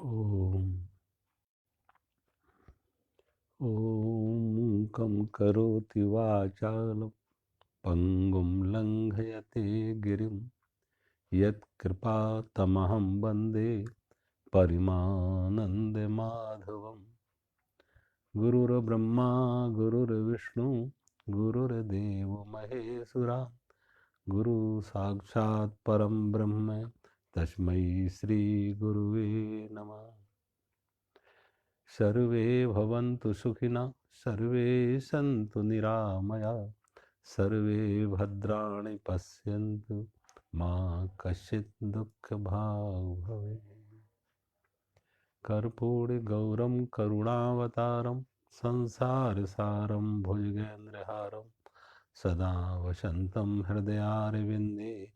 ॐ मूकं करोति वाचालं पङ्गुं लङ्घयते गिरिं यत्कृपातमहं वन्दे परिमानन्दमाधवम्। गुरुर्ब्रह्मा गुरुर्विष्णु गुरुर्देवो महेश्वरा गुरु साक्षात् परं ब्रह्म तस्मै श्री गुरुवे नमः। सर्वे भवन्तु सुखिनः सर्वे सन्तु निरामया सर्वे भद्राणि पश्यन्तु मा कश्चित् दुःखभाग् भवेत्। कर्पूरगौरं करुणावतारं संसारसारं भुजगेन्द्रहारं सदा वसन्तं हृदयारविन्दे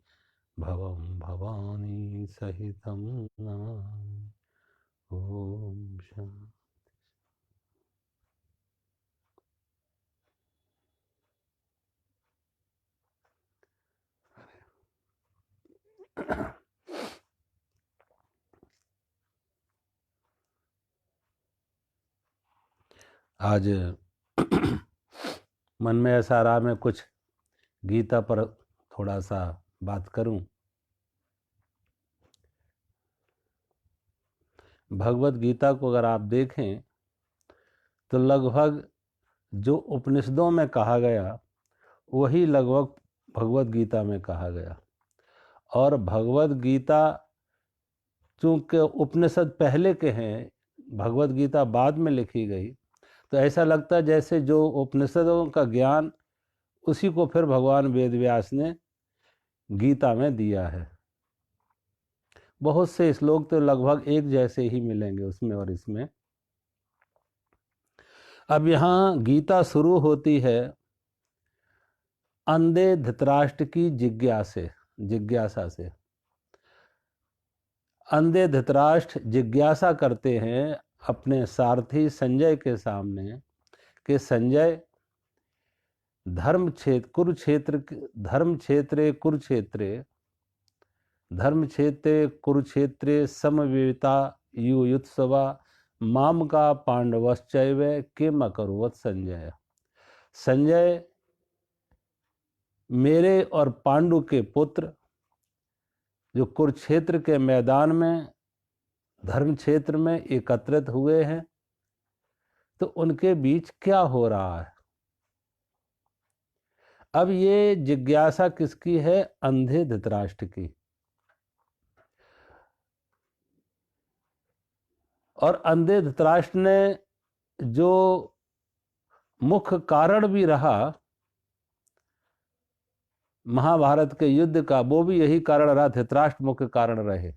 भवं भवानी सहितं नमामि। ॐ शान्ति। आज मन में ऐसा रहा मैं कुछ गीता पर थोड़ा सा बात करूं। भगवत गीता को अगर आप देखें तो लगभग जो उपनिषदों में कहा गया वही लगभग भगवत गीता में कहा गया। और भगवत गीता चूंकि उपनिषद पहले के हैं, भगवत गीता बाद में लिखी गई, तो ऐसा लगता है जैसे जो उपनिषदों का ज्ञान उसी को फिर भगवान वेद व्यास ने गीता में दिया है। बहुत से श्लोक तो लगभग एक जैसे ही मिलेंगे उसमें और इसमें। अब यहाँ गीता शुरू होती है अंधे धृतराष्ट्र की जिज्ञासा से। अंधे धृतराष्ट्र जिज्ञासा करते हैं अपने सारथी संजय के सामने कि संजय, धर्म क्षेत्रे कुरुक्षेत्रे समवेता युयुत्सवा माम का पांडवश्चैव किम अकरुवत संजय। संजय, मेरे और पांडु के पुत्र जो कुरुक्षेत्र के मैदान में धर्म क्षेत्र में एकत्रित हुए हैं, तो उनके बीच क्या हो रहा है। अब ये जिज्ञासा किसकी है? अंधे धृतराष्ट्र की। और अंधे धृतराष्ट्र ने जो मुख्य कारण भी रहा महाभारत के युद्ध का, वो भी यही कारण रहा, धृतराष्ट्र मुख्य कारण रहे।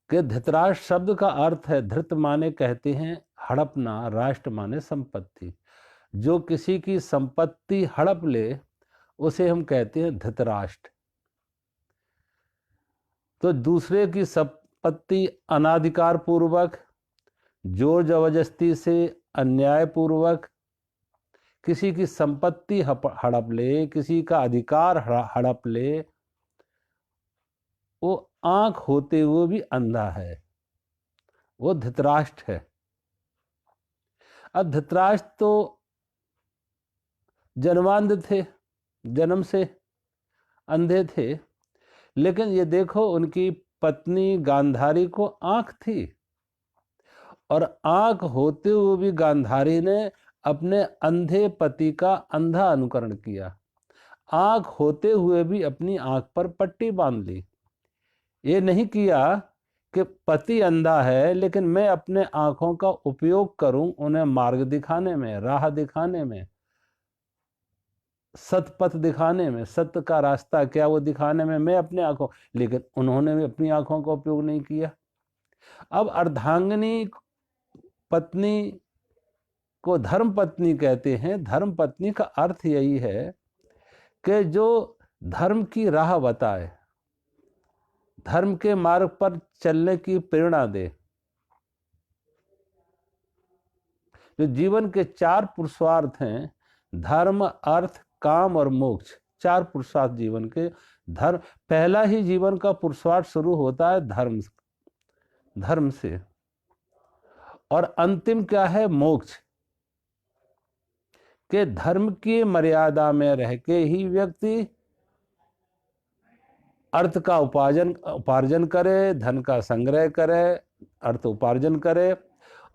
कि धृतराष्ट्र शब्द का अर्थ है, धृत माने कहते हैं हड़पना, राष्ट्र माने संपत्ति। जो किसी की संपत्ति हड़प ले उसे हम कहते हैं धृतराष्ट्र। तो दूसरे की संपत्ति अनाधिकार पूर्वक, जोर जबरदस्ती से, अन्याय पूर्वक किसी की संपत्ति हड़प ले, किसी का अधिकार हड़प ले, वो आंख होते हुए भी अंधा है, वो धृतराष्ट्र है। अब धृतराष्ट्र तो जन्मांध थे, जन्म से अंधे थे, लेकिन ये देखो उनकी पत्नी गांधारी को आंख थी, और आंख होते हुए भी गांधारी ने अपने अंधे पति का अंधा अनुकरण किया। आंख होते हुए भी अपनी आंख पर पट्टी बांध ली। ये नहीं किया कि पति अंधा है लेकिन मैं अपने आंखों का उपयोग करूं उन्हें मार्ग दिखाने में, राह दिखाने में, सतपथ दिखाने में, सत्य का रास्ता क्या वो दिखाने में मैं अपने आंखों, लेकिन उन्होंने भी अपनी आंखों का उपयोग नहीं किया। अब अर्धांगिनी पत्नी को धर्म पत्नी कहते हैं। धर्म पत्नी का अर्थ यही है कि जो धर्म की राह बताए, धर्म के मार्ग पर चलने की प्रेरणा दे, जो जीवन के 4 पुरुषार्थ हैं, धर्म, अर्थ, काम और मोक्ष, 4 पुरुषार्थ जीवन के। धर्म, पहला ही जीवन का पुरुषार्थ शुरू होता है धर्म से, और अंतिम क्या है? मोक्ष। के धर्म की मर्यादा में रह के ही व्यक्ति अर्थ का उपार्जन करे, धन का संग्रह करे, अर्थ उपार्जन करे,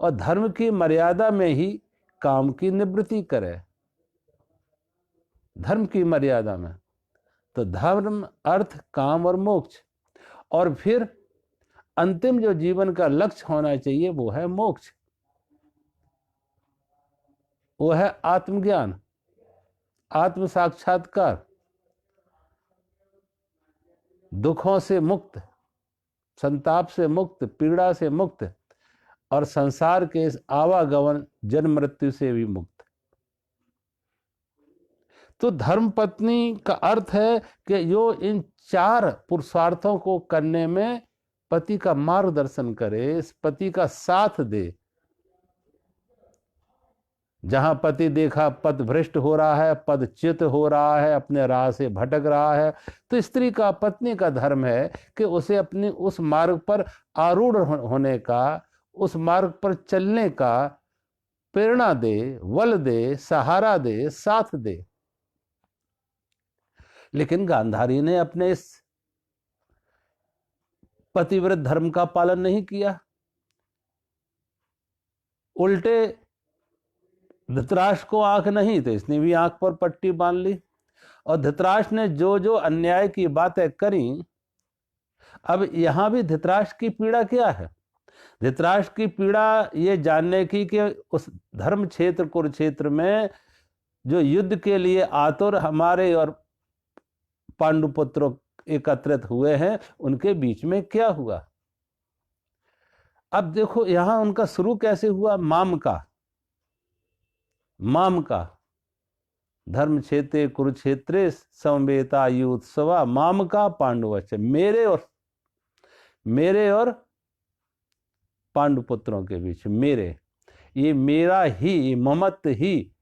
और धर्म की मर्यादा में ही काम की निवृत्ति करे। धर्म की मर्यादा में तो धर्म, अर्थ, काम और मोक्ष, और फिर अंतिम जो जीवन का लक्ष्य होना चाहिए वो है मोक्ष, वो है आत्मज्ञान, आत्म साक्षात्कार, दुखों से मुक्त, संताप से मुक्त, पीड़ा से मुक्त, और संसार के इस आवागमन जन्म मृत्यु से भी मुक्त। तो धर्म पत्नी का अर्थ है कि जो इन 4 पुरुषार्थों को करने में पति का मार्गदर्शन करे, इस पति का साथ दे। जहां पति देखा पथभ्रष्ट हो रहा है, पदच्युत हो रहा है, अपने राह से भटक रहा है, तो स्त्री का, पत्नी का धर्म है कि उसे अपनी उस मार्ग पर आरूढ़ होने का, उस मार्ग पर चलने का प्रेरणा दे, बल दे, सहारा दे, साथ दे। लेकिन गांधारी ने अपने इस पतिव्रत धर्म का पालन नहीं किया, उल्टे धृतराष्ट्र को आंख नहीं तो इसने भी आंख पर पट्टी बांध ली, और धृतराष्ट्र ने जो जो अन्याय की बातें करी, अब यहां भी धृतराष्ट्र की पीड़ा क्या है? धृतराष्ट्र की पीड़ा ये जानने की कि उस धर्म क्षेत्र, कुरुक्षेत्र में जो युद्ध के लिए आतुर हमारे और पांडुपुत्र एकत्रित हुए हैं, उनके बीच में क्या हुआ। अब देखो यहां उनका शुरू कैसे हुआ? माम का धर्म क्षेत्रे कुरुक्षेत्रे समवेता युत्सवा माम का पांडवच, मेरे और पांडुपुत्रों के बीच, मेरे, ये मेरा ही, ममत्व ही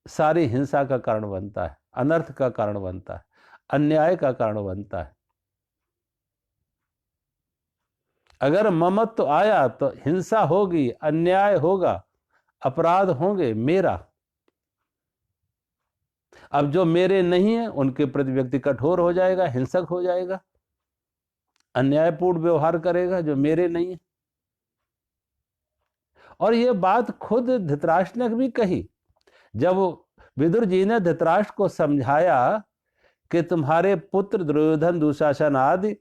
सारी हिंसा का कारण बनता है, अनर्थ का कारण बनता है, अन्याय का कारण बनता है। अगर ममत्व आया तो हिंसा होगी, अन्याय होगा, अपराध होंगे, मेरा। अब जो मेरे नहीं है उनके प्रति व्यक्ति कठोर हो जाएगा, हिंसक हो जाएगा, अन्यायपूर्ण व्यवहार करेगा, जो मेरे नहीं है। और ये बात खुद धृतराष्ट्र ने भी कही, जब विदुर जी ने धृतराष्ट्र को समझाया कि तुम्हारे पुत्र दुर्योधन, दुशासन आदि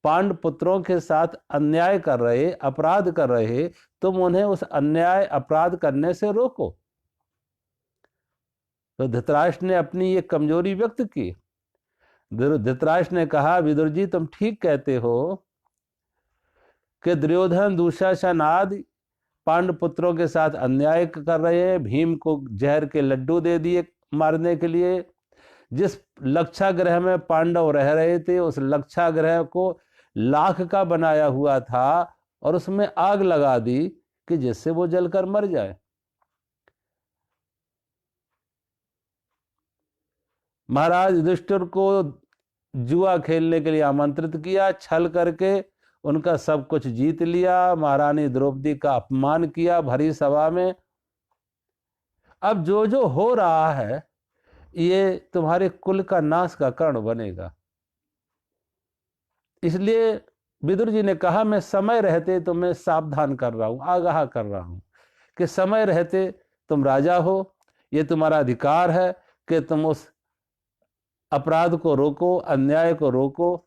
पांडु पुत्रों के साथ अन्याय कर रहे, अपराध कर रहे, तुम उन्हें उस अन्याय अपराध करने से रोको। तो धृतराष्ट्र ने अपनी ये कमजोरी व्यक्त की। धृतराष्ट्र ने कहा, विदुर जी तुम ठीक कहते हो कि दुर्योधन, दुशासन आदि पांडु पुत्रों के साथ अन्याय कर रहे हैं, भीम को जहर के लड्डू दे दिए मारने के लिए। जिस लक्षागृह में पांडव रह रहे थे, उस लक्षागृह को लाख का बनाया हुआ था, और उसमें आग लगा दी कि जिससे वो जलकर मर जाए। महाराज युधिष्ठिर को जुआ खेलने के लिए आमंत्रित किया, छल करके उनका सब कुछ जीत लिया, महारानी द्रौपदी का अपमान किया भरी सभा में। अब जो जो हो रहा है ये तुम्हारे कुल का नाश का कारण बनेगा। इसलिए विदुर जी ने कहा, मैं समय रहते तुम्हें सावधान कर रहा हूं, आगाह कर रहा हूं कि समय रहते तुम राजा हो, ये तुम्हारा अधिकार है कि तुम उस अपराध को रोको, अन्याय को रोको,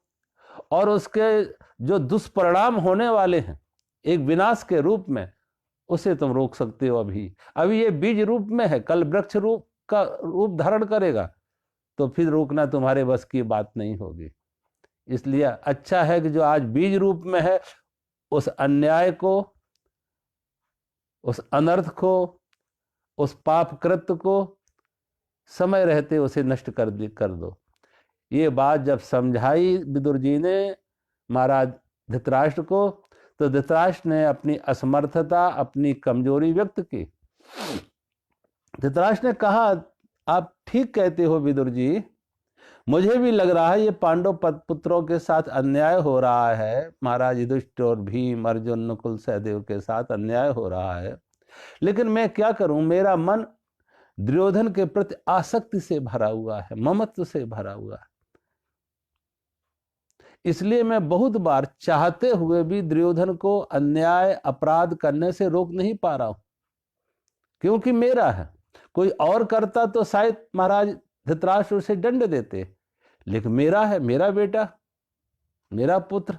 और उसके जो दुष्परिणाम होने वाले हैं एक विनाश के रूप में, उसे तुम रोक सकते हो। अभी ये बीज रूप में है, कल वृक्ष रूप का रूप धारण करेगा, तो फिर रोकना तुम्हारे बस की बात नहीं होगी। इसलिए अच्छा है कि जो आज बीज रूप में है, उस अन्याय को, उस अनर्थ को, उस पाप कृत्य को समय रहते उसे नष्ट कर दो। ये बात जब समझाई विदुर जी ने महाराज धृतराष्ट्र को, तो धृतराष्ट्र ने अपनी असमर्थता, अपनी कमजोरी व्यक्त की। धृतराष्ट्र ने कहा, आप ठीक कहते हो विदुर जी, मुझे भी लग रहा है ये पांडव पुत्रों के साथ अन्याय हो रहा है, महाराज युधिष्ठिर और भीम अर्जुन नकुल सहदेव के साथ अन्याय हो रहा है, लेकिन मैं क्या करूं, मेरा मन दुर्योधन के प्रति आसक्ति से भरा हुआ है, ममत्व से भरा हुआ है। इसलिए मैं बहुत बार चाहते हुए भी दुर्योधन को अन्याय अपराध करने से रोक नहीं पा रहा हूं, क्योंकि मेरा है। कोई और करता तो शायद महाराज धृतराष्ट्र उसे दंड देते, लेकिन मेरा है, मेरा बेटा, मेरा पुत्र।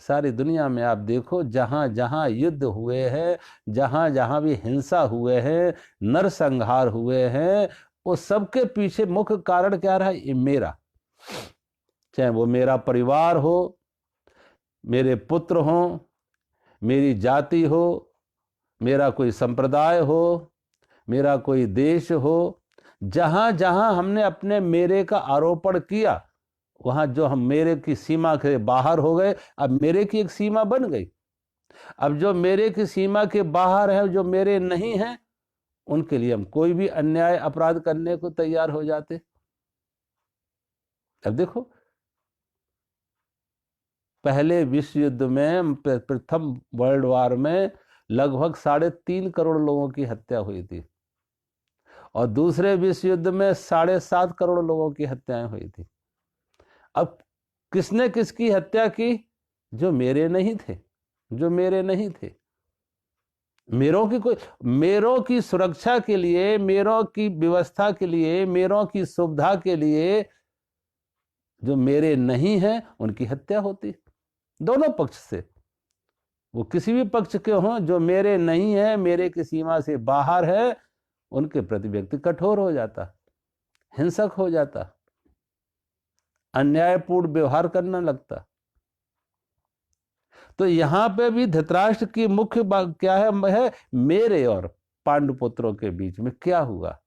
सारी दुनिया में आप देखो, जहां जहां युद्ध हुए हैं, जहां जहां भी हिंसा हुए हैं, नरसंहार हुए हैं, वो सबके पीछे मुख्य कारण क्या रहा? ये मेरा। चाहे वो मेरा परिवार हो, मेरे पुत्र हो, मेरी जाति हो, मेरा कोई संप्रदाय हो, मेरा कोई देश हो, जहां जहां हमने अपने मेरे का आरोपण किया, वहां जो हम मेरे की सीमा के बाहर हो गए। अब मेरे की एक सीमा बन गई। अब जो मेरे की सीमा के बाहर है, जो मेरे नहीं है, उनके लिए हम कोई भी अन्याय अपराध करने को तैयार हो जाते। अब देखो, पहले विश्व युद्ध में, प्रथम वर्ल्ड वॉर में लगभग 3.5 करोड़ लोगों की हत्या हुई थी, और दूसरे विश्व युद्ध में 7.5 करोड़ लोगों की हत्याएं हुई थी। अब किसने किसकी हत्या की? जो मेरे नहीं थे, जो मेरे नहीं थे। मेरों की सुरक्षा के लिए, मेरों की व्यवस्था के लिए, मेरों की सुविधा के लिए जो मेरे नहीं हैं, उनकी हत्या होती। दोनों पक्ष से, वो किसी भी पक्ष के हों, जो मेरे नहीं है, मेरे की सीमा से बाहर है, उनके प्रति व्यक्ति कठोर हो जाता, हिंसक हो जाता, अन्यायपूर्ण व्यवहार करने लगता। तो यहां पे भी धृतराष्ट्र की मुख्य बात क्या है? मेरे और पांडुपुत्रों के बीच में क्या हुआ?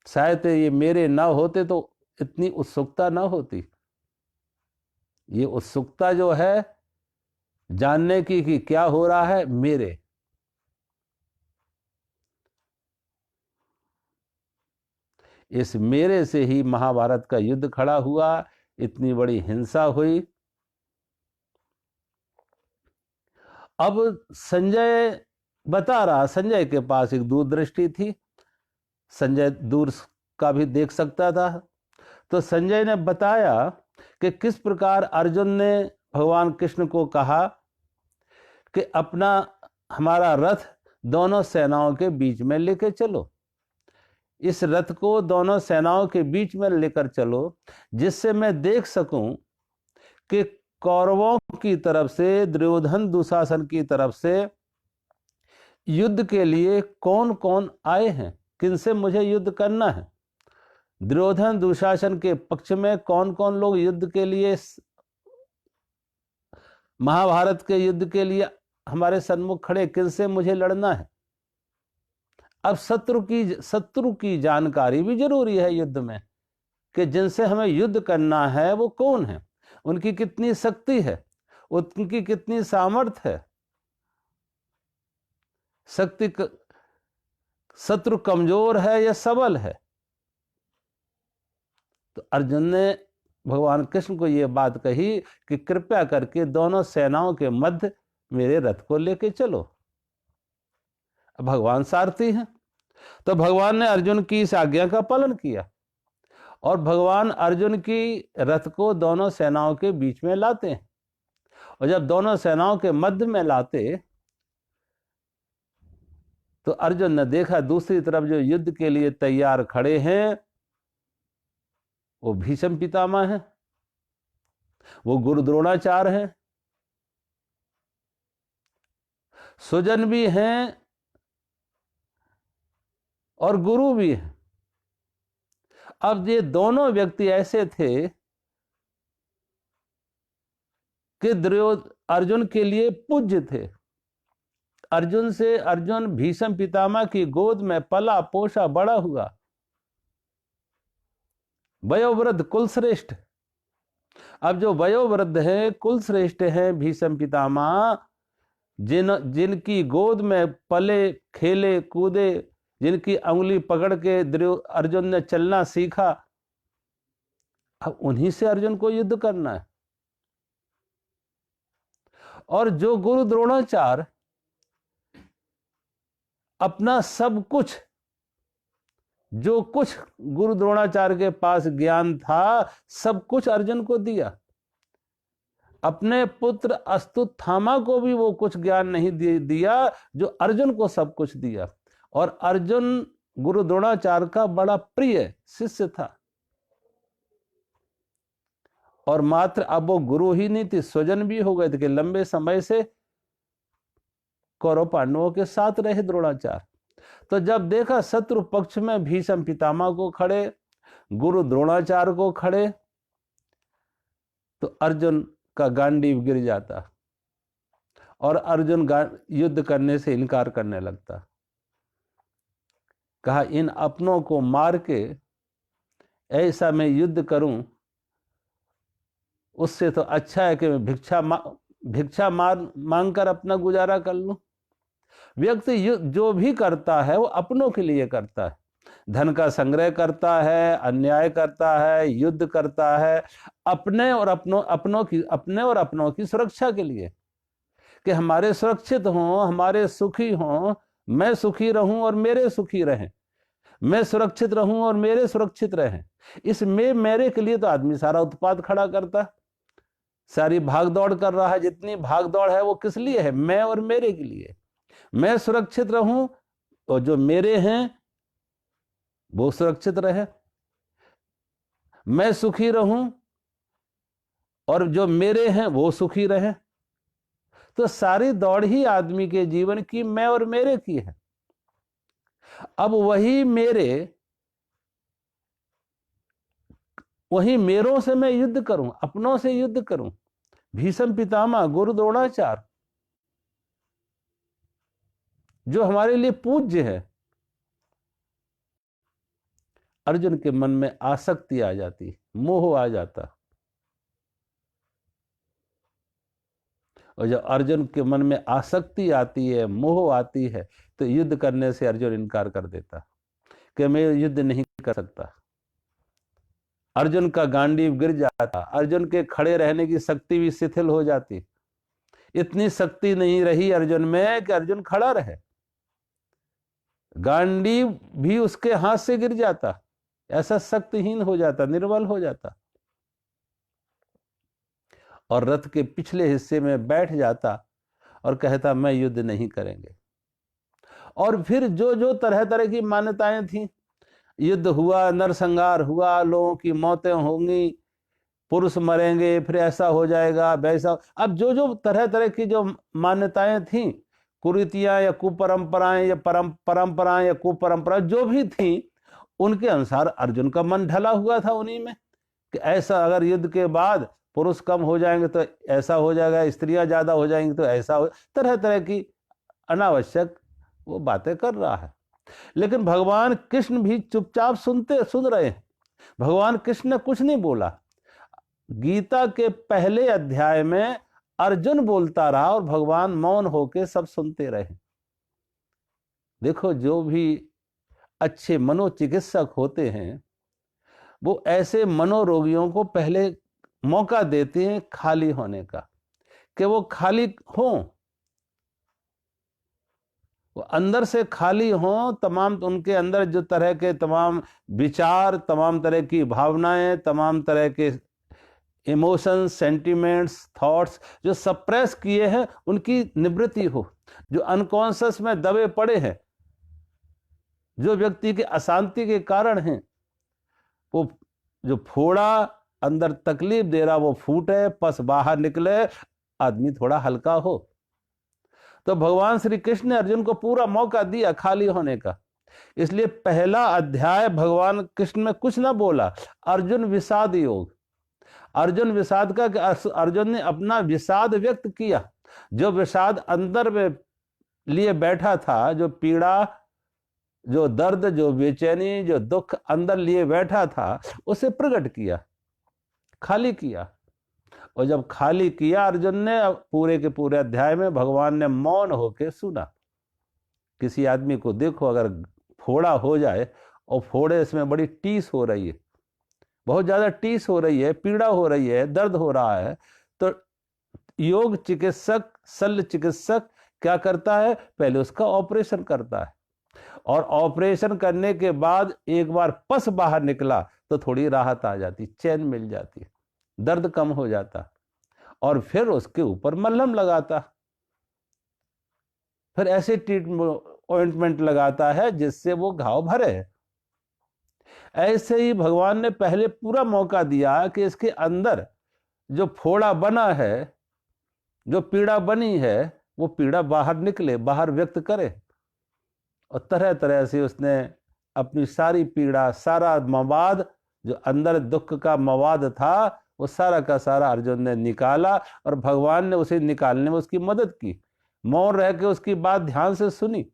शायद ये मेरे ना होते तो इतनी उत्सुकता ना होती। ये उत्सुकता जो है जानने की कि क्या हो रहा है मेरे, इस मेरे से ही महाभारत का युद्ध खड़ा हुआ, इतनी बड़ी हिंसा हुई। अब संजय बता रहा, संजय के पास एक दूरदृष्टि थी, संजय दूर का भी देख सकता था। तो संजय ने बताया कि किस प्रकार अर्जुन ने भगवान कृष्ण को कहा कि अपना हमारा रथ दोनों सेनाओं के बीच में लेकर चलो, इस रथ को दोनों सेनाओं के बीच में लेकर चलो, जिससे मैं देख सकूं कि कौरवों की तरफ से, दुर्योधन दुशासन की तरफ से युद्ध के लिए कौन कौन आए हैं, किनसे मुझे युद्ध करना है। दुर्योधन दुशासन के पक्ष में कौन कौन लोग युद्ध के लिए, महाभारत के युद्ध के लिए हमारे सन्मुख खड़े, किनसे मुझे लड़ना है। अब शत्रु की जानकारी भी जरूरी है युद्ध में, कि जिनसे हमें युद्ध करना है वो कौन है, उनकी कितनी शक्ति है, उनकी कितनी सामर्थ्य है। शत्रु कमजोर है या सबल है। तो अर्जुन ने भगवान कृष्ण को यह बात कही कि कृपया करके दोनों सेनाओं के मध्य मेरे रथ को लेके चलो। भगवान सारथी हैं, तो भगवान ने अर्जुन की इस आज्ञा का पालन किया, और भगवान अर्जुन की रथ को दोनों सेनाओं के बीच में लाते हैं। और जब दोनों सेनाओं के मध्य में लाते, तो अर्जुन ने देखा दूसरी तरफ जो युद्ध के लिए तैयार खड़े हैं, वो भीष्म पितामह हैं, वो गुरु द्रोणाचार्य हैं, सुजन भी हैं और गुरु भी हैं। अब ये दोनों व्यक्ति ऐसे थे कि अर्जुन के लिए पूज्य थे। अर्जुन भीष्म पितामह की गोद में पला पोषा बड़ा हुआ, वयोवृद्ध कुलश्रेष्ठ। अब जो वयोवृद्ध है, कुलश्रेष्ठ है भीष्म पितामह, जिनकी गोद में पले, खेले, कूदे, जिनकी अंगुली पकड़ के अर्जुन ने चलना सीखा, अब उन्हीं से अर्जुन को युद्ध करना है। और जो गुरु द्रोणाचार्य अपना सब कुछ, जो कुछ गुरु द्रोणाचार्य के पास ज्ञान था, सब कुछ अर्जुन को दिया। अपने पुत्र अश्वत्थामा को भी वो कुछ ज्ञान नहीं दिया जो अर्जुन को सब कुछ दिया। और अर्जुन गुरु द्रोणाचार्य का बड़ा प्रिय शिष्य था। और मात्र अब वो गुरु ही नहीं थे, स्वजन भी हो गए थे कि लंबे समय से कौरव पांडवों के साथ रहे द्रोणाचार्य। तो जब देखा शत्रु पक्ष में भीष्म पितामह को खड़े, गुरु द्रोणाचार्य को खड़े, तो अर्जुन का गांडीव गिर जाता और अर्जुन युद्ध करने से इनकार करने लगता। कहा इन अपनों को मार के ऐसा मैं युद्ध करूं, उससे तो अच्छा है कि मैं भिक्षा मांगकर अपना गुजारा कर लूं। व्यक्ति जो भी करता है वो अपनों के लिए करता है। धन का संग्रह करता है, अन्याय करता है, युद्ध करता है अपने और अपनों की सुरक्षा के लिए, कि हमारे सुरक्षित हों, हमारे सुखी हों, मैं सुखी रहूं और मेरे सुखी रहें, मैं सुरक्षित रहूं और मेरे सुरक्षित रहें। इसमें मेरे के लिए तो आदमी सारा उत्पाद खड़ा करता, सारी भाग दौड़ कर रहा है। जितनी भाग दौड़ है वो किस लिए है? मैं और मेरे के लिए। मैं सुरक्षित रहूं और जो मेरे हैं वो सुरक्षित रहे, मैं सुखी रहूं और जो मेरे हैं वो सुखी रहे। तो सारी दौड़ ही आदमी के जीवन की मैं और मेरे की है। अब वही मेरों से मैं युद्ध करूं, अपनों से युद्ध करूं। भीष्म पितामह, गुरु द्रोणाचार्य जो हमारे लिए पूज्य है, अर्जुन के मन में आसक्ति आ जाती, मोह आ जाता। और जब अर्जुन के मन में आसक्ति आती है, मोह आती है, तो युद्ध करने से अर्जुन इनकार कर देता कि मैं युद्ध नहीं कर सकता। अर्जुन का गांडीव गिर जाता, अर्जुन के खड़े रहने की शक्ति भी शिथिल हो जाती। इतनी शक्ति नहीं रही अर्जुन में कि अर्जुन खड़ा रहे, गांडीव भी उसके हाथ से गिर जाता, ऐसा शक्तिहीन हो जाता, निर्बल हो जाता और रथ के पिछले हिस्से में बैठ जाता और कहता मैं युद्ध नहीं करेंगे। और फिर जो जो तरह तरह की मान्यताएं थी, युद्ध हुआ, नरसंहार हुआ, लोगों की मौतें होंगी, पुरुष मरेंगे, फिर ऐसा हो जाएगा, वैसा। अब जो जो तरह तरह की जो मान्यताएं थी, कुरीतियां या कुपरंपराएं या परंपराएं या कुपरंपराएं जो भी थी, उनके अनुसार अर्जुन का मन ढला हुआ था उन्हीं में कि ऐसा अगर युद्ध के बाद पुरुष कम हो जाएंगे तो ऐसा हो जाएगा, स्त्रियां ज्यादा हो जाएंगी तो ऐसा हो, तरह तरह की अनावश्यक वो बातें कर रहा है। लेकिन भगवान कृष्ण भी चुपचाप सुन रहे हैं। भगवान कृष्ण ने कुछ नहीं बोला। गीता के पहले अध्याय में अर्जुन बोलता रहा और भगवान मौन होकर सब सुनते रहे। देखो, जो भी अच्छे मनोचिकित्सक होते हैं वो ऐसे मनोरोगियों को पहले मौका देते हैं खाली होने का, कि वो खाली हों, वो अंदर से खाली हों। तमाम उनके अंदर जो तरह के तमाम विचार, तमाम तरह की भावनाएं, तमाम तरह के इमोशंस, सेंटिमेंट्स, थॉट्स जो सप्रेस किए हैं उनकी निवृत्ति हो। जो अनकॉन्शियस में दबे पड़े हैं, जो व्यक्ति के अशांति के कारण हैं, वो जो फोड़ा अंदर तकलीफ दे रहा वो फूटे, पस बाहर निकले, आदमी थोड़ा हल्का हो। तो भगवान श्री कृष्ण ने अर्जुन को पूरा मौका दिया खाली होने का। इसलिए पहला अध्याय भगवान कृष्ण में कुछ ना बोला। अर्जुन विषाद योग, अर्जुन विषाद का, अर्जुन ने अपना विषाद व्यक्त किया। जो विषाद अंदर में लिए बैठा था, जो पीड़ा, जो दर्द, जो बेचैनी, जो दुख अंदर लिए बैठा था, उसे प्रकट किया, खाली किया। और जब खाली किया अर्जुन ने, पूरे के पूरे अध्याय में भगवान ने मौन होकर सुना। किसी आदमी को देखो, अगर फोड़ा हो जाए और फोड़े इसमें बड़ी टीस हो रही है, बहुत ज़्यादा टीस हो रही है, पीड़ा हो रही है, दर्द हो रहा है, तो योग चिकित्सक, शल्य चिकित्सक क्या करता है? पहले उसका ऑपरेशन करता है, और ऑपरेशन करने के बाद एक बार पस बाहर निकला तो थोड़ी राहत आ जाती, चैन मिल जाती, दर्द कम हो जाता, और फिर उसके ऊपर मलहम लगाता, फिर ऐसे ट्रीटमेंट ऑइंटमेंट लगाता है जिससे वो घाव भरे। ऐसे ही भगवान ने पहले पूरा मौका दिया कि इसके अंदर जो फोड़ा बना है, जो पीड़ा बनी है, वो पीड़ा बाहर निकले, बाहर व्यक्त करे। और तरह तरह से उसने अपनी सारी पीड़ा, सारा मवाद जो अंदर दुख का मवाद था, वो सारा का सारा अर्जुन ने निकाला, और भगवान ने उसे निकालने में उसकी मदद की, मौन रह के उसकी बात ध्यान से सुनी।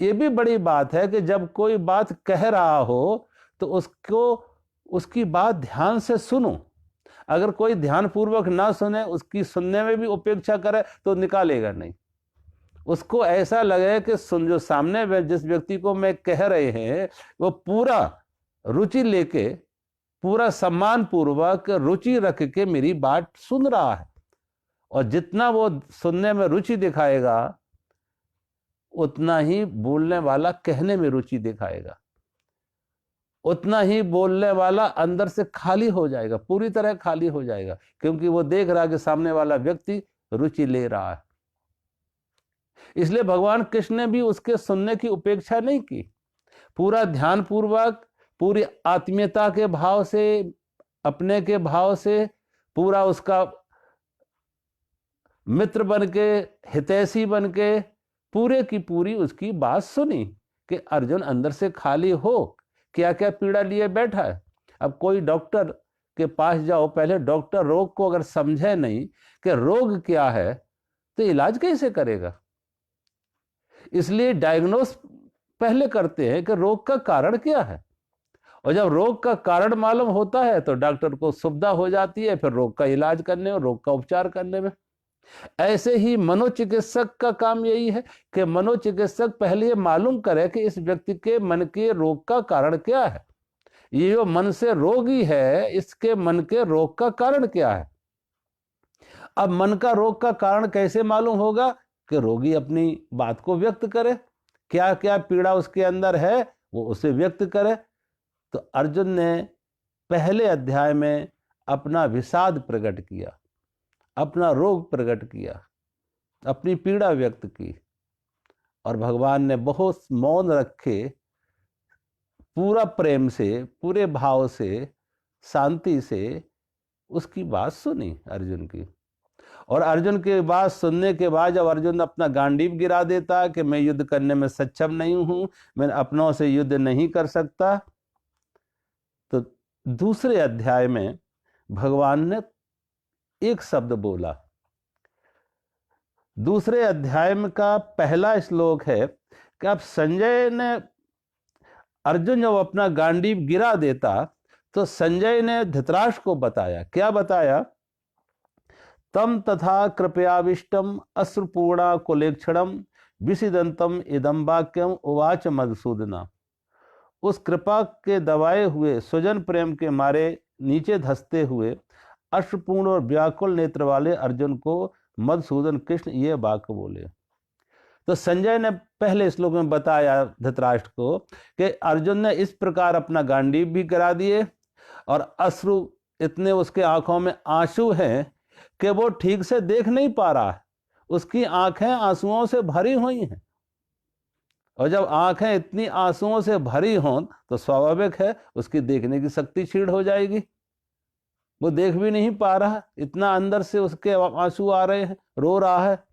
ये भी बड़ी बात है कि जब कोई बात कह रहा हो तो उसको, उसकी बात ध्यान से सुनो। अगर कोई ध्यान पूर्वक ना सुने, उसकी सुनने में भी उपेक्षा करे, तो निकालेगा नहीं। उसको ऐसा लगे कि सुन, जो सामने जिस व्यक्ति को मैं कह रहे हैं वो पूरा रुचि लेके, पूरा सम्मान पूर्वक रुचि रख के मेरी बात सुन रहा है, और जितना वो सुनने में रुचि दिखाएगा उतना ही बोलने वाला कहने में रुचि दिखाएगा, उतना ही बोलने वाला अंदर से खाली हो जाएगा, पूरी तरह खाली हो जाएगा, क्योंकि वो देख रहा है कि सामने वाला व्यक्ति रुचि ले रहा है। इसलिए भगवान कृष्ण ने भी उसके सुनने की उपेक्षा नहीं की, पूरा ध्यान पूर्वक, पूरी आत्मीयता के भाव से, अपने के भाव से, पूरा उसका मित्र बन के, हितैषी बन के, पूरे की पूरी उसकी बात सुनी कि अर्जुन अंदर से खाली हो, क्या क्या पीड़ा लिए बैठा है। अब कोई डॉक्टर के पास जाओ, पहले डॉक्टर रोग को अगर समझे नहीं कि रोग क्या है, तो इलाज कैसे करेगा? इसलिए डायग्नोस पहले करते हैं कि रोग का कारण क्या है, और जब रोग का कारण मालूम होता है तो डॉक्टर को सुविधा हो जाती है फिर रोग का इलाज करने में, रोग का उपचार करने में। ऐसे ही मनोचिकित्सक का काम यही है कि मनोचिकित्सक पहले ये मालूम करे कि इस व्यक्ति के मन के रोग का कारण क्या है, ये जो मन से रोगी है इसके मन के रोग का कारण क्या है। अब मन का रोग का कारण कैसे मालूम होगा? कि रोगी अपनी बात को व्यक्त करे, क्या क्या पीड़ा उसके अंदर है वो उसे व्यक्त करे। तो अर्जुन ने पहले अध्याय में अपना विषाद प्रकट किया, अपना रोग प्रकट किया, अपनी पीड़ा व्यक्त की, और भगवान ने बहुत मौन रखे, पूरा प्रेम से, पूरे भाव से, शांति से उसकी बात सुनी अर्जुन की। और अर्जुन की बात सुनने के बाद जब अर्जुन अपना गांडीव गिरा देता कि मैं युद्ध करने में सक्षम नहीं हूं, मैं अपनों से युद्ध नहीं कर सकता, तो दूसरे अध्याय में भगवान ने एक शब्द बोला। दूसरे अध्याय में का पहला श्लोक है कि अब संजय ने, अर्जुन जब अपना गांडीव गिरा देता तो संजय ने धृतराष्ट्र को बताया, क्या बताया? तम तथा कृपयाविष्टम अश्रुपूर्णा कुलेक्षणम विषिदंतम इदम वाक्यम उवाच मधुसूदना। उस कृपा के दबाए हुए, स्वजन प्रेम के मारे नीचे धंसते हुए, अश्रुपूर्ण और व्याकुल नेत्र वाले अर्जुन को मधुसूदन कृष्ण ये वाक्य बोले। तो संजय ने पहले श्लोक में बताया धृतराष्ट्र को कि अर्जुन ने इस प्रकार अपना गांडीव भी करा दिए, और अश्रु, इतने उसके आंखों में आंसू हैं कि वो ठीक से देख नहीं पा रहा है, उसकी आंखें आंसुओं से भरी हुई हैं, और जब आंखें इतनी आंसुओं से भरी हों तो स्वाभाविक है उसकी देखने की शक्ति क्षीण हो जाएगी, वो देख भी नहीं पा रहा, इतना अंदर से उसके आंसू आ रहे हैं, रो रहा है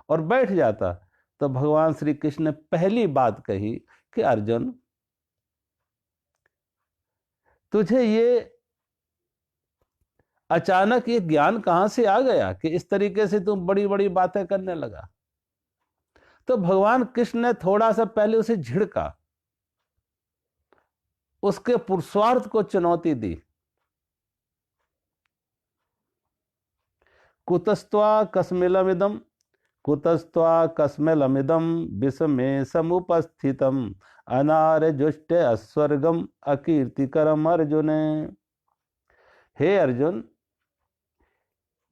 और बैठ जाता। तो भगवान श्री कृष्ण ने पहली बात कही कि अर्जुन, तुझे ये अचानक ये ज्ञान कहां से आ गया कि इस तरीके से तुम बड़ी बड़ी बातें करने लगा? तो भगवान कृष्ण ने थोड़ा सा पहले उसे झिड़का, उसके पुरुषार्थ को चुनौती दी। कुतस्त्वा कस्मिलमिदम कुतस्त्वा कस्मलमिदं विषमे समुपस्थितम अनार्जुष्ट अस्वर्गम अकीर्तिकरम अर्जुन। हे अर्जुन,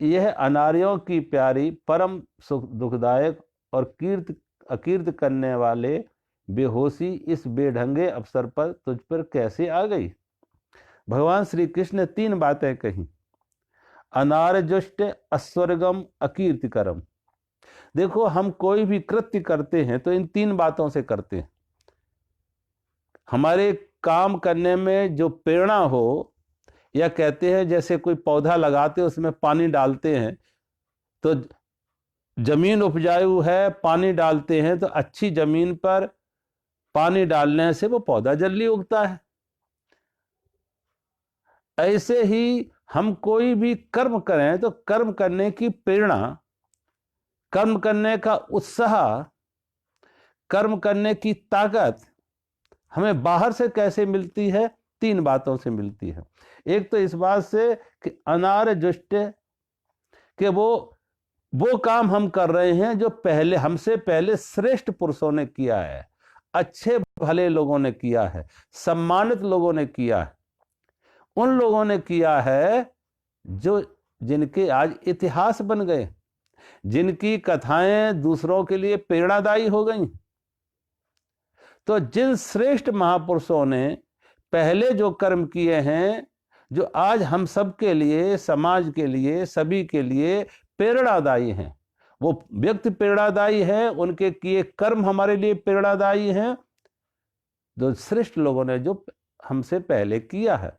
यह अनार्यों की प्यारी परम सुख दुखदायक और अकीर्ति करने वाले बेहोशी इस बेढंगे अवसर पर तुझ पर कैसे आ गई। भगवान श्री कृष्ण ने 3 बातें कही। अनार्जुष्ट अस्वर्गम अकीर्तिकरम। देखो, हम कोई भी कृत्य करते हैं तो इन 3 बातों से करते हैं। हमारे काम करने में जो प्रेरणा हो, या कहते हैं जैसे कोई पौधा लगाते उसमें पानी डालते हैं, तो जमीन उपजाऊ है, पानी डालते हैं तो अच्छी जमीन पर पानी डालने से वो पौधा जल्दी उगता है। ऐसे ही हम कोई भी कर्म करें तो कर्म करने की प्रेरणा, कर्म करने का उत्साह, कर्म करने की ताकत हमें बाहर से कैसे मिलती है? 3 बातों से मिलती है। एक तो इस बात से कि अनार्जुष्ट, कि वो काम हम कर रहे हैं जो पहले हमसे पहले श्रेष्ठ पुरुषों ने किया है, अच्छे भले लोगों ने किया है, सम्मानित लोगों ने किया है। उन लोगों ने किया है जिनके आज इतिहास बन गए, जिनकी कथाएं दूसरों के लिए प्रेरणादायी हो गई। तो जिन श्रेष्ठ महापुरुषों ने पहले जो कर्म किए हैं, जो आज हम सब के लिए, समाज के लिए, सभी के लिए प्रेरणादायी हैं, वो व्यक्ति प्रेरणादायी है, उनके किए कर्म हमारे लिए प्रेरणादायी हैं, जो श्रेष्ठ लोगों ने जो हमसे पहले किया है।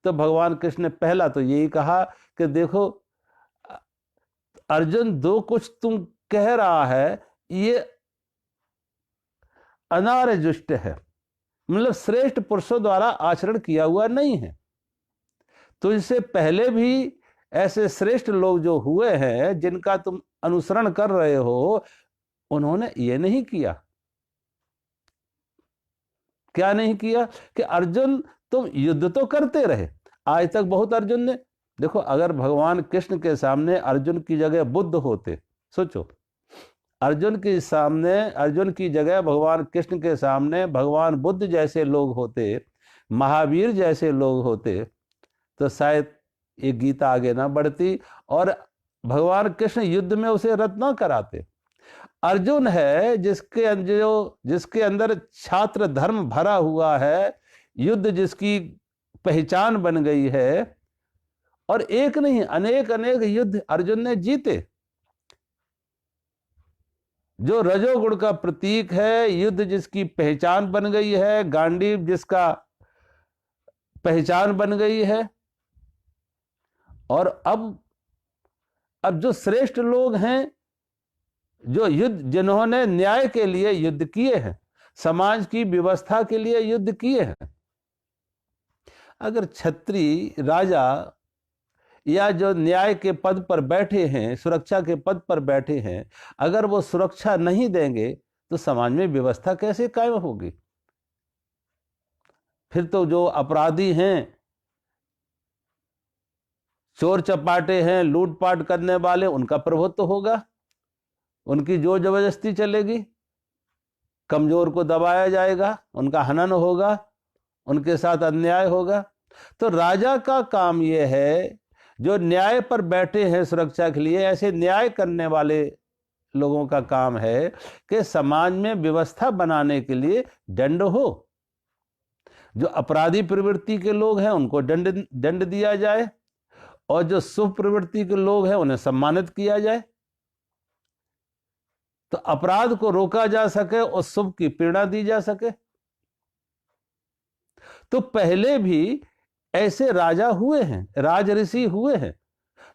तो भगवान कृष्ण ने पहला तो यही कहा कि देखो अर्जुन, जो कुछ तुम कह रहा है ये अनार्जुष्ट है, मतलब श्रेष्ठ पुरुषों द्वारा आचरण किया हुआ नहीं है। तो इससे पहले भी ऐसे श्रेष्ठ लोग जो हुए हैं, जिनका तुम अनुसरण कर रहे हो, उन्होंने ये नहीं किया। क्या नहीं किया? कि अर्जुन तुम युद्ध तो करते रहे, आज तक बहुत अर्जुन ने, देखो अगर भगवान कृष्ण के सामने अर्जुन की जगह बुद्ध होते, सोचो, अर्जुन की जगह भगवान कृष्ण के सामने भगवान बुद्ध जैसे लोग होते, महावीर जैसे लोग होते, तो शायद ये गीता आगे ना बढ़ती और भगवान कृष्ण युद्ध में उसे रत ना कराते। अर्जुन है जिसके अंदर छात्र धर्म भरा हुआ है, युद्ध जिसकी पहचान बन गई है, और एक नहीं अनेक अनेक युद्ध अर्जुन ने जीते। जो रजोगुण का प्रतीक है, युद्ध जिसकी पहचान बन गई है, गांडीव जिसका पहचान बन गई है। और अब जो श्रेष्ठ लोग हैं, जो जिन्होंने न्याय के लिए युद्ध किए हैं, समाज की व्यवस्था के लिए युद्ध किए हैं, अगर छत्री राजा या जो न्याय के पद पर बैठे हैं, सुरक्षा के पद पर बैठे हैं, अगर वो सुरक्षा नहीं देंगे तो समाज में व्यवस्था कैसे कायम होगी? फिर तो जो अपराधी हैं, चोर चपाटे हैं, लूटपाट करने वाले, उनका प्रभुत्व होगा, उनकी जोर जबरदस्ती चलेगी, कमजोर को दबाया जाएगा, उनका हनन होगा, उनके साथ अन्याय होगा। तो राजा का काम यह है, जो न्याय पर बैठे हैं सुरक्षा के लिए, ऐसे न्याय करने वाले लोगों का काम है कि समाज में व्यवस्था बनाने के लिए दंड हो। जो अपराधी प्रवृत्ति के लोग हैं उनको दंड दिया जाए, और जो शुभ प्रवृत्ति के लोग हैं उन्हें सम्मानित किया जाए, तो अपराध को रोका जा सके और शुभ की प्रेरणा दी जा सके। तो पहले भी ऐसे राजा हुए हैं, राज ऋषि हुए हैं,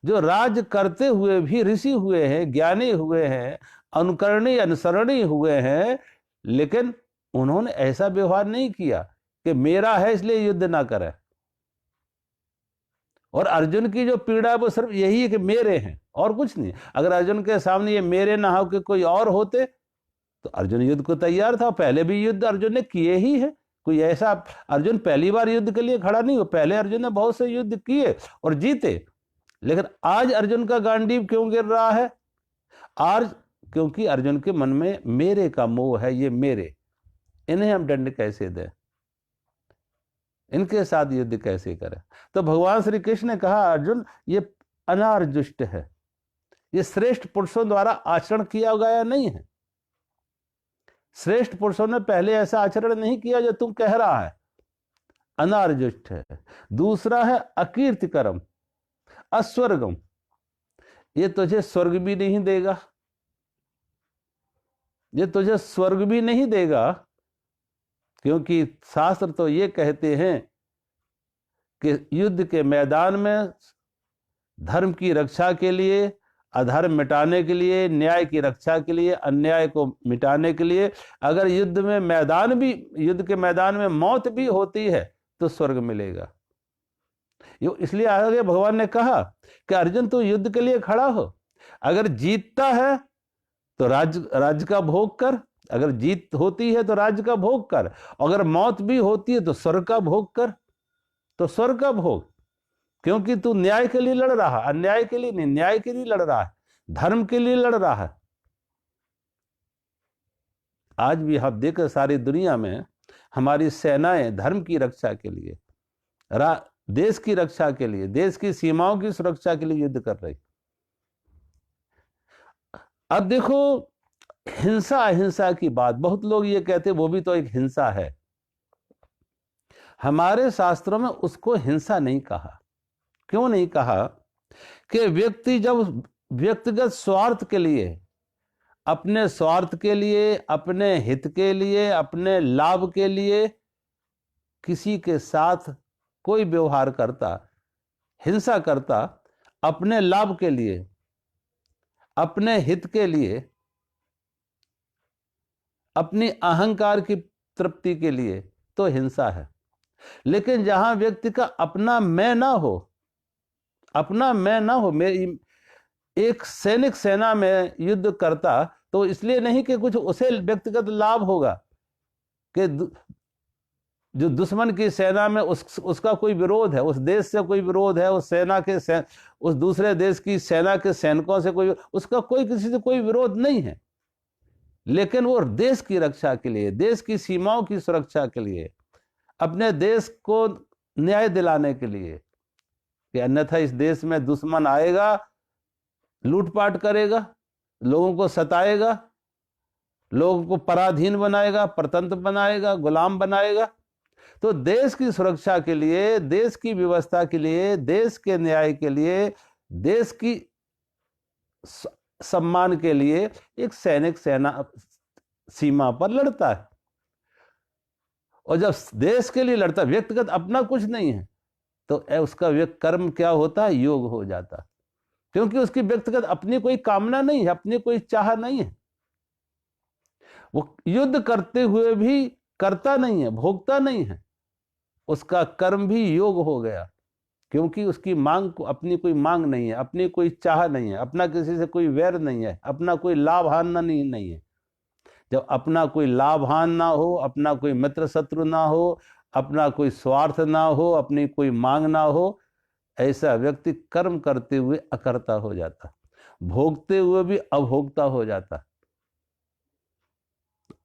जो राज करते हुए भी ऋषि हुए हैं, ज्ञानी हुए हैं, अनुकरणीय अनुसरणीय हुए हैं, लेकिन उन्होंने ऐसा व्यवहार नहीं किया कि मेरा है इसलिए युद्ध ना करें। और अर्जुन की जो पीड़ा है वो सिर्फ यही है कि मेरे हैं और कुछ नहीं। अगर अर्जुन के सामने ये मेरे ना हो के कोई और होते तो अर्जुन युद्ध को तैयार था। पहले भी युद्ध अर्जुन ने किए ही है, कोई ऐसा अर्जुन पहली बार युद्ध के लिए खड़ा नहीं हो। पहले अर्जुन ने बहुत से युद्ध किए और जीते, लेकिन आज अर्जुन का गांडीव क्यों गिर रहा है? आज क्योंकि अर्जुन के मन में मेरे का मोह है, ये मेरे, इन्हें हम दंड कैसे दें, इनके साथ युद्ध कैसे करें। तो भगवान श्री कृष्ण ने कहा अर्जुन ये अनार्जुष्ट है, ये श्रेष्ठ पुरुषों द्वारा आचरण किया गया नहीं है। श्रेष्ठ पुरुषों ने पहले ऐसा आचरण नहीं किया जो तुम कह रहा है, अनार्जुष्ट है। दूसरा है अकीर्तिकरम, अस्वर्गम, ये तुझे स्वर्ग भी नहीं देगा, ये तुझे स्वर्ग भी नहीं देगा, क्योंकि शास्त्र तो ये कहते हैं कि युद्ध के मैदान में धर्म की रक्षा के लिए, अधर्म मिटाने के लिए, न्याय की रक्षा के लिए, अन्याय को मिटाने के लिए, अगर युद्ध के मैदान में मौत भी होती है तो स्वर्ग मिलेगा। इसलिए आगे भगवान ने कहा कि अर्जुन तू युद्ध के लिए खड़ा हो, अगर जीतता है तो राज्य का भोग कर, अगर जीत होती है तो राज्य का भोग कर, अगर मौत भी होती है तो स्वर्ग का भोग कर, तो स्वर्ग का भोग, क्योंकि तू न्याय के लिए लड़ रहा, अन्याय के लिए नहीं, न्याय के लिए लड़ रहा है, धर्म के लिए लड़ रहा है। आज भी हम देखें सारी दुनिया में हमारी सेनाएं धर्म की रक्षा के लिए, देश की रक्षा के लिए, देश की सीमाओं की सुरक्षा के लिए युद्ध कर रही। अब देखो हिंसा अहिंसा की बात, बहुत लोग ये कहते वो भी तो एक हिंसा है। हमारे शास्त्रों में उसको हिंसा नहीं कहा। क्यों नहीं कहा? कि व्यक्ति जब व्यक्तिगत स्वार्थ के लिए, अपने स्वार्थ के लिए, अपने हित के लिए, अपने लाभ के लिए किसी के साथ कोई व्यवहार करता, हिंसा करता, अपने लाभ के लिए, अपने हित के लिए, अपनी अहंकार की तृप्ति के लिए, तो हिंसा है। लेकिन जहां व्यक्ति का अपना मैं ना हो, अपना मैं ना हो, मेरी एक सैनिक सेना में युद्ध करता तो इसलिए नहीं कि कुछ उसे व्यक्तिगत लाभ होगा, कि जो दुश्मन की सेना में उसका कोई विरोध है, उस देश से कोई विरोध है, उस सेना के उस दूसरे देश की सेना के सैनिकों से कोई, उसका कोई किसी से कोई विरोध नहीं है, लेकिन वो देश की रक्षा के लिए, देश की सीमाओं की सुरक्षा के लिए, अपने देश को न्याय दिलाने के लिए, कि अन्यथा इस देश में दुश्मन आएगा, लूटपाट करेगा, लोगों को सताएगा, लोगों को पराधीन बनाएगा, परतंत्र बनाएगा, गुलाम बनाएगा। तो देश की सुरक्षा के लिए, देश की व्यवस्था के लिए, देश के न्याय के लिए, देश की सम्मान के लिए एक सैनिक सेना सीमा पर लड़ता है। और जब देश के लिए लड़ता, व्यक्तिगत अपना कुछ नहीं है, तो उसका कर्म क्या होता है? योग हो जाता, क्योंकि उसकी व्यक्तिगत अपनी कोई कामना नहीं है, अपनी कोई चाह नहीं है। वो युद्ध करते हुए भी करता नहीं है, भोगता नहीं है, उसका कर्म भी योग हो गया, क्योंकि उसकी मांग को, अपनी कोई मांग नहीं है, अपनी कोई चाह नहीं है, अपना किसी से कोई वैर नहीं है, अपना कोई लाभान नहीं है। जब अपना कोई लाभान ना हो, अपना कोई मित्र शत्रु ना हो, अपना कोई स्वार्थ ना हो, अपनी कोई मांग ना हो, ऐसा व्यक्ति कर्म करते हुए अकर्ता हो जाता, भोगते हुए भी अभोक्ता हो जाता,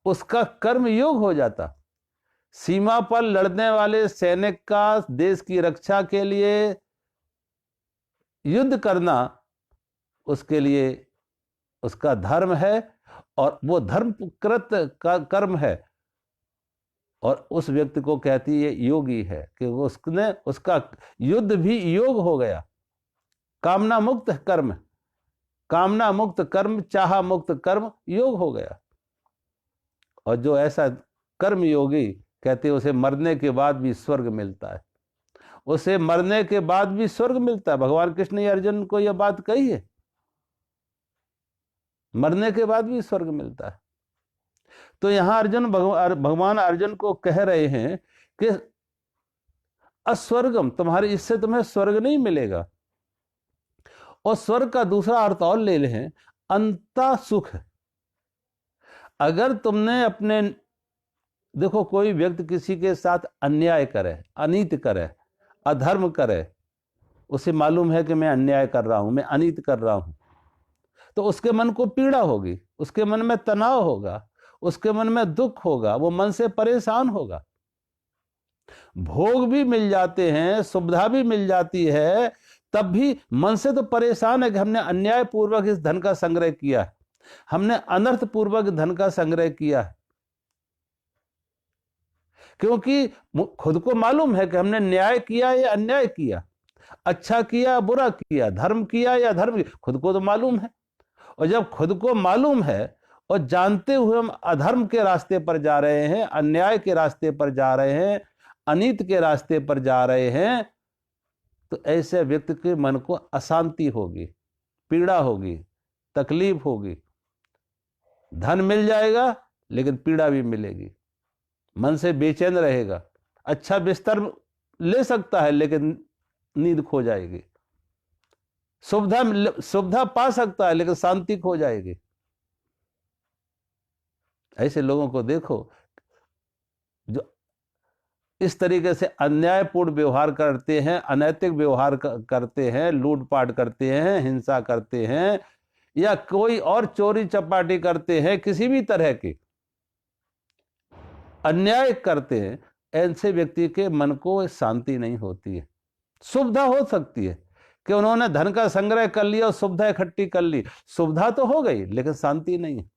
उसका कर्म योग हो जाता। सीमा पर लड़ने वाले सैनिक का देश की रक्षा के लिए युद्ध करना उसके लिए उसका धर्म है, और वो धर्मकृत का कर्म है, और उस व्यक्ति को कहती है योगी है, कि उसने, उसका युद्ध भी योग हो गया। कामना मुक्त कर्म, कामना मुक्त कर्म, चाह मुक्त कर्म योग हो गया। और जो ऐसा कर्म योगी, कहते उसे मरने के बाद भी स्वर्ग मिलता है, उसे मरने के बाद भी स्वर्ग मिलता है। भगवान कृष्ण ने अर्जुन को यह बात कही है, मरने के बाद भी स्वर्ग मिलता है। तो यहां अर्जुन, भगवान अर्जुन को कह रहे हैं कि अस्वर्गम, तुम्हारे इससे तुम्हें स्वर्ग नहीं मिलेगा। और स्वर्ग का दूसरा अर्थ और ले लें, अंता सुख। अगर तुमने अपने, देखो कोई व्यक्ति किसी के साथ अन्याय करे, अनीति करे, अधर्म करे, उसे मालूम है कि मैं अन्याय कर रहा हूं, मैं अनीति कर रहा हूं, तो उसके मन को पीड़ा होगी, उसके मन में तनाव होगा, उसके मन में दुख होगा, वो मन से परेशान होगा। भोग भी मिल जाते हैं, सुविधा भी मिल जाती है, तब भी मन से तो परेशान है कि हमने अन्याय पूर्वक इस धन का संग्रह किया है, हमने अनर्थ पूर्वक धन का संग्रह किया है। क्योंकि खुद को मालूम है कि हमने न्याय किया या अन्याय किया, अच्छा किया या बुरा किया, धर्म किया या अधर्म किया, खुद को तो मालूम है। और जब खुद को मालूम है और जानते हुए हम अधर्म के रास्ते पर जा रहे हैं, अन्याय के रास्ते पर जा रहे हैं, अनीत के रास्ते पर जा रहे हैं, तो ऐसे व्यक्ति के मन को अशांति होगी, पीड़ा होगी, तकलीफ होगी। धन मिल जाएगा लेकिन पीड़ा भी मिलेगी, मन से बेचैन रहेगा। अच्छा बिस्तर ले सकता है लेकिन नींद खो जाएगी। सुविधा पा सकता है लेकिन शांति खो जाएगी। ऐसे लोगों को देखो जो इस तरीके से अन्यायपूर्ण व्यवहार करते हैं, अनैतिक व्यवहार करते हैं, लूटपाट करते हैं, हिंसा करते हैं, या कोई और चोरी चपाटी करते हैं, किसी भी तरह की अन्याय करते हैं, ऐसे व्यक्ति के मन को शांति नहीं होती है। सुविधा हो सकती है कि उन्होंने धन का संग्रह कर लिया और सुविधा इकट्ठी कर ली, सुविधा तो हो गई लेकिन शांति नहीं है।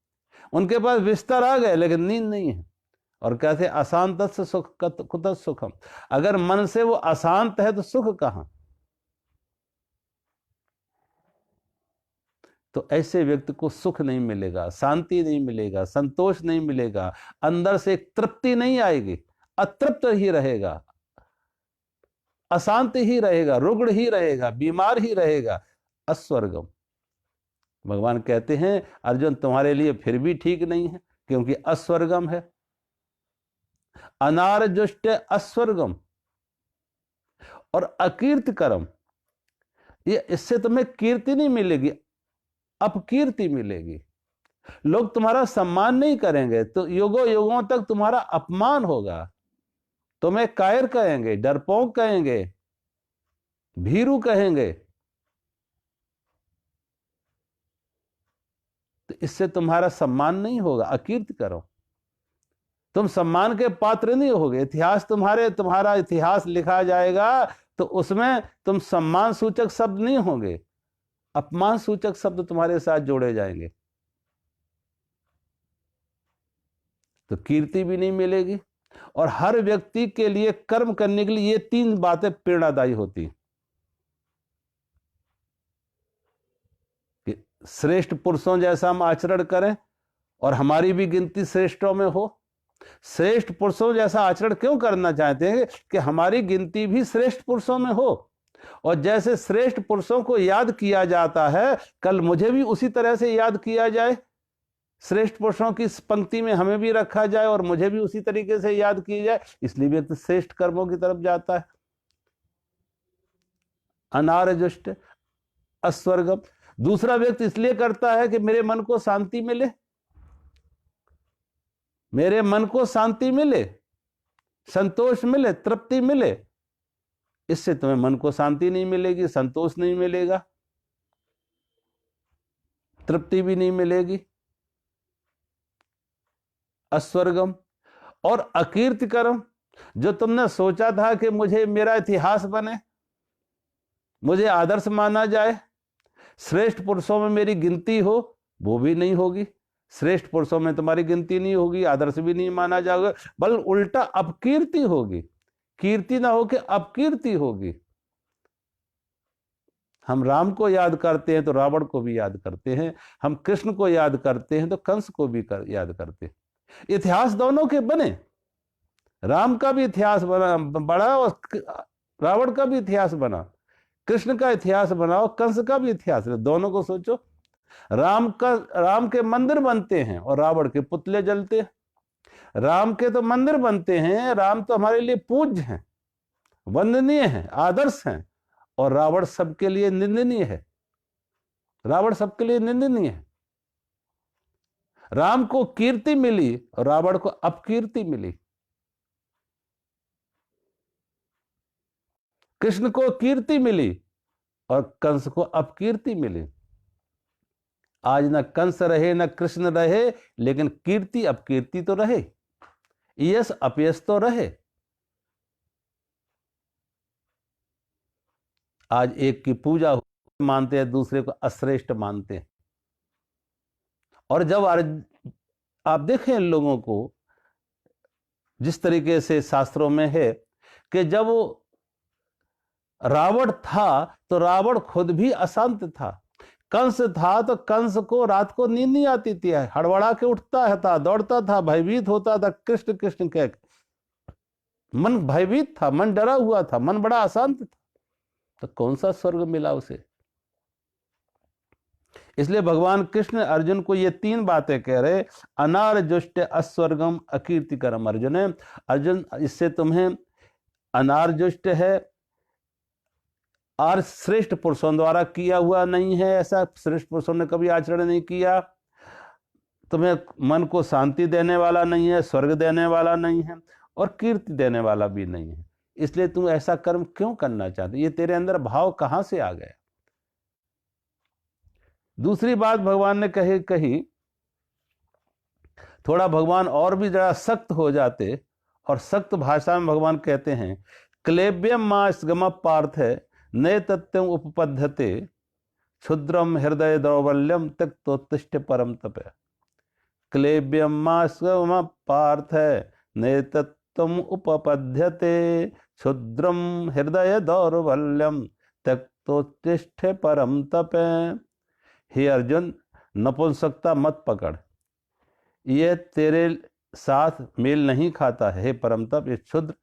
उनके पास बिस्तर आ गए लेकिन नींद नहीं है। और कैसे अशांत सुख कुतः सुखम, अगर मन से वो अशांत है तो सुख कहां। तो ऐसे व्यक्ति को सुख नहीं मिलेगा, शांति नहीं मिलेगा, संतोष नहीं मिलेगा, अंदर से एक तृप्ति नहीं आएगी, अतृप्त ही रहेगा, अशांत ही रहेगा, रुग्ण ही रहेगा, बीमार ही रहेगा, अस्वर्गम। भगवान कहते हैं अर्जुन तुम्हारे लिए फिर भी ठीक नहीं है, क्योंकि अस्वर्गम है, अनार्जुष्ट अस्वर्गम और अकीर्तिकरम। ये इससे तुम्हें कीर्ति नहीं मिलेगी, अपकीर्ति मिलेगी। लोग तुम्हारा सम्मान नहीं करेंगे तो युगों युगों तक तुम्हारा अपमान होगा, तुम्हें कायर कहेंगे, डरपोक कहेंगे, भीरू कहेंगे। तो इससे तुम्हारा सम्मान नहीं होगा, अकीर्ति करो, तुम सम्मान के पात्र नहीं होगे। इतिहास तुम्हारा इतिहास लिखा जाएगा तो उसमें तुम सम्मान सूचक शब्द नहीं होंगे, अपमान सूचक शब्द तुम्हारे साथ जोड़े जाएंगे। तो कीर्ति भी नहीं मिलेगी। और हर व्यक्ति के लिए कर्म करने के लिए ये तीन बातें प्रेरणादायी होती हैं कि श्रेष्ठ पुरुषों जैसा हम आचरण करें और हमारी भी गिनती श्रेष्ठों में हो। श्रेष्ठ पुरुषों जैसा आचरण क्यों करना चाहते हैं कि हमारी गिनती भी श्रेष्ठ पुरुषों में हो, और जैसे श्रेष्ठ पुरुषों को याद किया जाता है कल मुझे भी उसी तरह से याद किया जाए, श्रेष्ठ पुरुषों की पंक्ति में हमें भी रखा जाए और मुझे भी उसी तरीके से याद किया जाए। इसलिए व्यक्ति श्रेष्ठ कर्मों की तरफ जाता है। अनार्जुष्ट अस्वर्गम दूसरा व्यक्ति इसलिए करता है कि मेरे मन को शांति मिले, मेरे मन को शांति मिले, संतोष मिले, तृप्ति मिले। इससे तुम्हें मन को शांति नहीं मिलेगी, संतोष नहीं मिलेगा, तृप्ति भी नहीं मिलेगी, अस्वर्गम। और अकीर्तिकरम, जो तुमने सोचा था कि मुझे मेरा इतिहास बने, मुझे आदर्श माना जाए, श्रेष्ठ पुरुषों में मेरी गिनती हो, वो भी नहीं होगी। श्रेष्ठ पुरुषों में तुम्हारी गिनती नहीं होगी, आदर्श भी नहीं माना जाएगा, बल उल्टा अपकीर्ति होगी। कीर्ति ना हो के अपकीर्ति होगी। हम राम को याद करते हैं तो रावण को भी याद करते हैं, हम कृष्ण को याद करते हैं तो कंस को भी याद करते हैं। इतिहास दोनों के बने, राम का भी इतिहास बना और रावण का भी इतिहास बना, कृष्ण का इतिहास बनाओ, कंस का भी इतिहास, दोनों को सोचो। राम के मंदिर बनते हैं और रावण के पुतले जलते हैं। राम के तो मंदिर बनते हैं, राम तो हमारे लिए पूज्य हैं, वंदनीय हैं, आदर्श हैं, और रावण सबके लिए निंदनीय है। रावण सबके लिए निंदनीय है। राम को कीर्ति मिली और रावण को अपकीर्ति मिली। कृष्ण को कीर्ति मिली और कंस को अपकीर्ति मिली। आज न कंस रहे न कृष्ण रहे, लेकिन कीर्ति अपकीर्ति तो रहे, यश अपयश तो रहे। आज एक की पूजा मानते हैं, दूसरे को अश्रेष्ठ मानते हैं। और जब आप देखें लोगों को, जिस तरीके से शास्त्रों में है कि जब रावण था तो रावण खुद भी अशांत था, कंस था तो कंस को रात को नींद नहीं आती थी, हड़बड़ा के उठता था, दौड़ता था, भयभीत होता था, कृष्ण कृष्ण कह, मन भयभीत था, मन डरा हुआ था, मन बड़ा अशांत था। तो कौन सा स्वर्ग मिला उसे? इसलिए भगवान कृष्ण अर्जुन को ये 3 बातें कह रहे, अनार जुष्ट अस्वर्गम अकीर्तिकरम। अर्जुन इससे तुम्हें अनारजुष्ट है और श्रेष्ठ पुरुषों द्वारा किया हुआ नहीं है, ऐसा श्रेष्ठ पुरुषों ने कभी आचरण नहीं किया, तुम्हें मन को शांति देने वाला नहीं है, स्वर्ग देने वाला नहीं है और कीर्ति देने वाला भी नहीं है। इसलिए तुम ऐसा कर्म क्यों करना चाहते? ये तेरे अंदर भाव कहां से आ गया? दूसरी बात भगवान ने कही, थोड़ा भगवान और भी जरा सख्त हो जाते, और सख्त भाषा में भगवान कहते हैं, क्लेब्यम मास्गम पार्थ नए तत्व उपपद्धते क्षुद्रम हृदय दौर्बल्यम त्यक्तोत्तिष्ठ परम तप। क्लेब्यम मास्गम पार्थ नए तत्व उपपद्धते क्षुद्रम हृदय दौर्बल्यम त्यक्तोत्तिष्ठ परम तप। हे अर्जुन, नपुंसकता मत पकड़, यह तेरे साथ मेल नहीं खाता है। हे परम तप, इस क्षुद्र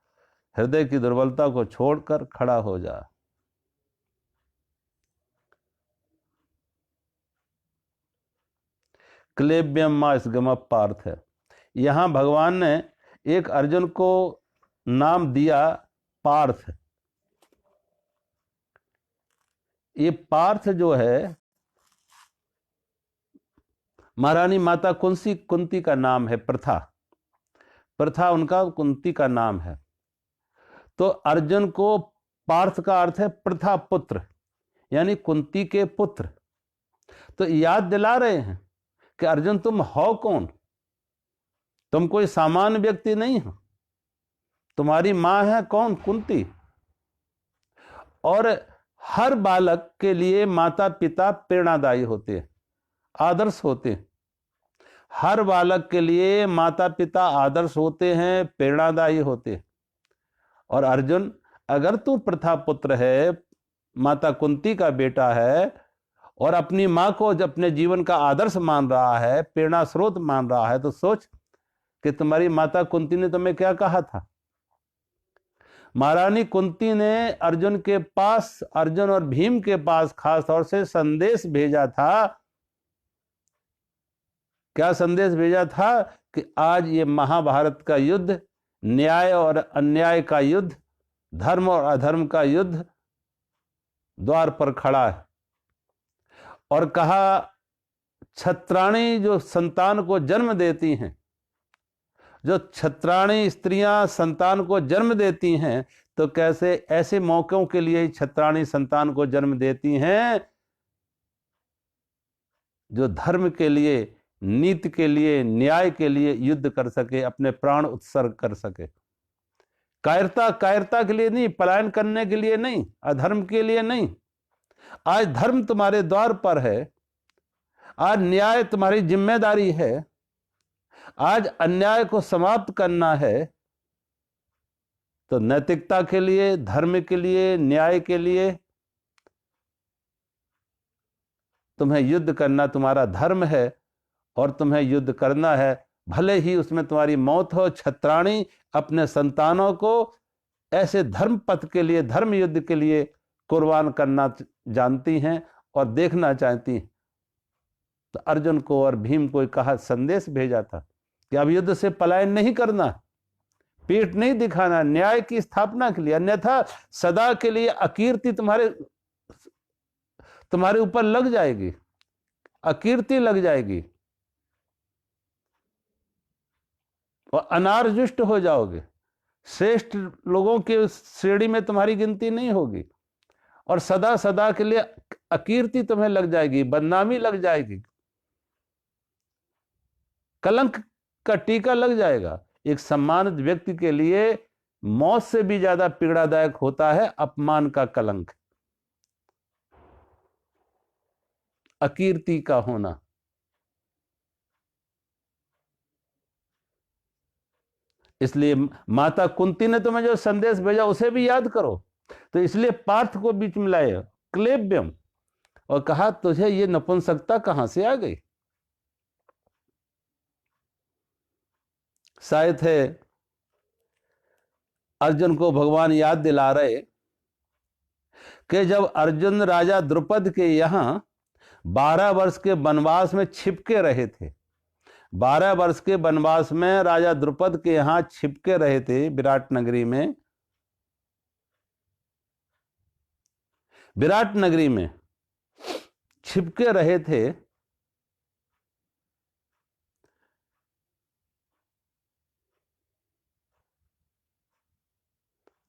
हृदय की दुर्बलता को छोड़कर खड़ा हो जा। क्लेब्यम मास्गम पार्थ है, यहां भगवान ने एक अर्जुन को नाम दिया पार्थ। ये पार्थ जो है महारानी माता कुंती का नाम है, प्रथा उनका कुंती का नाम है। तो अर्जुन को पार्थ का अर्थ है प्रथा पुत्र, यानी कुंती के पुत्र। तो याद दिला रहे हैं कि अर्जुन तुम हो कौन? तुम कोई सामान्य व्यक्ति नहीं हो, तुम्हारी मां है कौन? कुंती। और हर बालक के लिए माता पिता प्रेरणादायी होते हैं, आदर्श होते हैं। हर बालक के लिए माता पिता आदर्श होते हैं, प्रेरणादायी होते हैं। और अर्जुन, अगर तू प्रथा पुत्र है, माता कुंती का बेटा है, और अपनी मां को जब अपने जीवन का आदर्श मान रहा है, प्रेरणा स्रोत मान रहा है, तो सोच कि तुम्हारी माता कुंती ने तुम्हें क्या कहा था। महारानी कुंती ने अर्जुन के पास, अर्जुन और भीम के पास खास तौर से संदेश भेजा था। क्या संदेश भेजा था? कि आज ये महाभारत का युद्ध, न्याय और अन्याय का युद्ध, धर्म और अधर्म का युद्ध द्वार पर खड़ा है। और कहा, छत्राणी जो संतान को जन्म देती हैं, जो छत्राणी स्त्रियां संतान को जन्म देती हैं, तो कैसे ऐसे मौकों के लिए छत्राणी संतान को जन्म देती हैं जो धर्म के लिए, नीति के लिए, न्याय के लिए युद्ध कर सके, अपने प्राण उत्सर्ग कर सके। कायरता के लिए नहीं, पलायन करने के लिए नहीं, अधर्म के लिए नहीं। आज धर्म तुम्हारे द्वार पर है, आज न्याय तुम्हारी जिम्मेदारी है, आज अन्याय को समाप्त करना है। तो नैतिकता के लिए, धर्म के लिए, न्याय के लिए तुम्हें युद्ध करना तुम्हारा धर्म है, और तुम्हें युद्ध करना है, भले ही उसमें तुम्हारी मौत हो। छत्राणी अपने संतानों को ऐसे धर्म पथ के लिए, धर्म युद्ध के लिए कुर्बान करना जानती हैं और देखना चाहती हैं। तो अर्जुन को और भीम को कहा, संदेश भेजा था कि अब युद्ध से पलायन नहीं करना, पीठ नहीं दिखाना, न्याय की स्थापना के लिए, अन्यथा सदा के लिए अकीर्ति तुम्हारे ऊपर लग जाएगी, अकीर्ति लग जाएगी और अनारजुष्ट हो जाओगे। श्रेष्ठ लोगों की श्रेणी में तुम्हारी गिनती नहीं होगी और सदा सदा के लिए अकीर्ति तुम्हें लग जाएगी, बदनामी लग जाएगी। कलंक का टीका लग जाएगा। एक सम्मानित व्यक्ति के लिए मौत से भी ज्यादा पीड़ादायक होता है अपमान का कलंक, अकीर्ति का होना। इसलिए माता कुंती ने तुम्हें जो संदेश भेजा उसे भी याद करो। तो इसलिए पार्थ को बीच में लाए क्लेब्यम और कहा तुझे ये नपुंसकता कहां से आ गई। शायद है अर्जुन को भगवान याद दिला रहे कि जब अर्जुन राजा द्रुपद के यहां 12 वर्ष के वनवास में छिपके रहे थे, 12 वर्ष के वनवास में राजा द्रुपद के यहां छिपके रहे थे विराट नगरी में, विराट नगरी में छिपके रहे थे,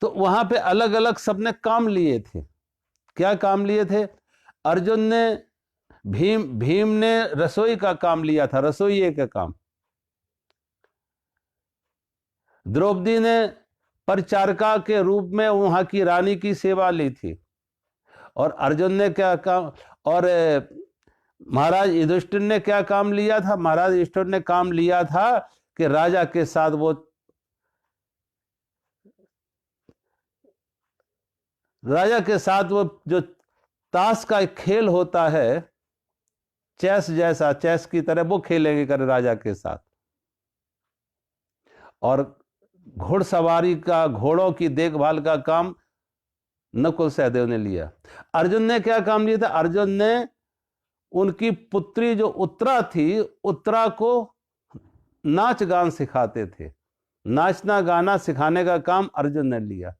तो वहां पे अलग अलग सबने काम लिए थे। क्या काम लिए थे? अर्जुन ने भीम ने रसोई का काम लिया था, रसोइये का काम। द्रौपदी ने परिचारिका के रूप में वहां की रानी की सेवा ली थी। और अर्जुन ने क्या काम, और महाराज युधिष्ठिर ने क्या काम लिया था? महाराज युधिष्ठिर ने काम लिया था कि राजा के साथ वो जो ताश का एक खेल होता है, चेस जैसा, चेस की तरह वो खेलेंगे कर राजा के साथ। और घोड़सवारी का, घोड़ों की देखभाल का काम नकुल सहदेव ने लिया। अर्जुन ने क्या काम लिया था? अर्जुन ने उनकी पुत्री जो उत्तरा थी, उत्तरा को नाच गान सिखाते थे, नाचना गाना सिखाने का काम अर्जुन ने लिया।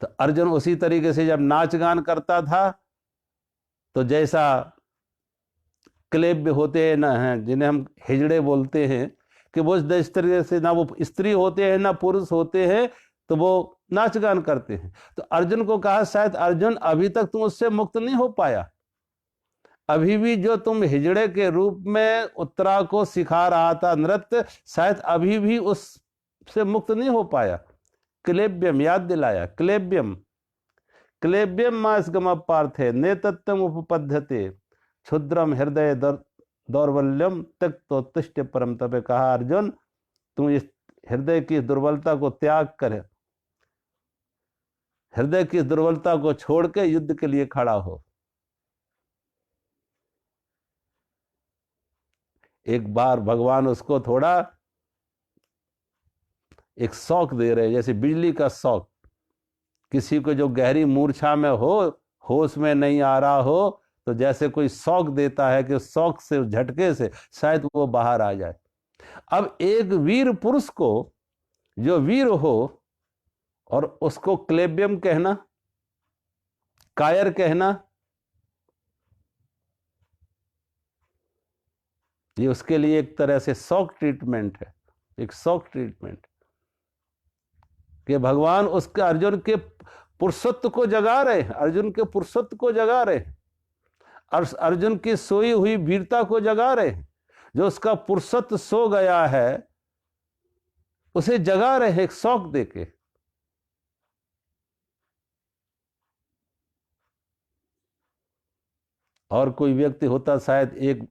तो अर्जुन उसी तरीके से जब नाच गान करता था, तो जैसा क्लेब्य होते हैं ना, हैं जिन्हें हम हिजड़े बोलते हैं, कि वो इस तरीके से ना वो स्त्री होते हैं ना पुरुष होते हैं, तो वो नाच गान करते हैं। तो अर्जुन को कहा शायद अर्जुन अभी तक तुम उससे मुक्त नहीं हो पाया, अभी भी जो तुम हिजड़े के रूप में उत्तरा को सिखा रहा था नृत्य, शायद अभी भी उससे मुक्त नहीं हो पाया। क्लेब्यम याद दिलाया, क्लेब्यम क्लेब्यम मास्गम पार्थे नेतत्वम उपपद्यते क्षुद्रम हृदय दौर्बल्यम त्यक्तोत्तिष्ठ परम तप। कहा अर्जुन तुम इस हृदय की दुर्बलता को त्याग कर, हृदय की दुर्बलता को छोड़ के युद्ध के लिए खड़ा हो। एक बार भगवान उसको थोड़ा एक शौक दे रहे, जैसे बिजली का शौक। किसी को जो गहरी मूर्छा में हो, होश में नहीं आ रहा हो, तो जैसे कोई शौक देता है कि शौक से, झटके से शायद वो बाहर आ जाए। अब एक वीर पुरुष को, जो वीर हो, और उसको क्लेब्यम कहना, कायर कहना, ये उसके लिए एक तरह से शौक ट्रीटमेंट है, एक शौक ट्रीटमेंट, कि भगवान उसके अर्जुन के पुरुषत्व को जगा रहे हैं, अर्जुन के पुरुषत्व को जगा रहे हैं, अर्जुन की सोई हुई वीरता को जगा रहे हैं। जो उसका पुरुषत्व सो गया है उसे जगा रहे हैं एक शौक देके। और कोई व्यक्ति होता, शायद एक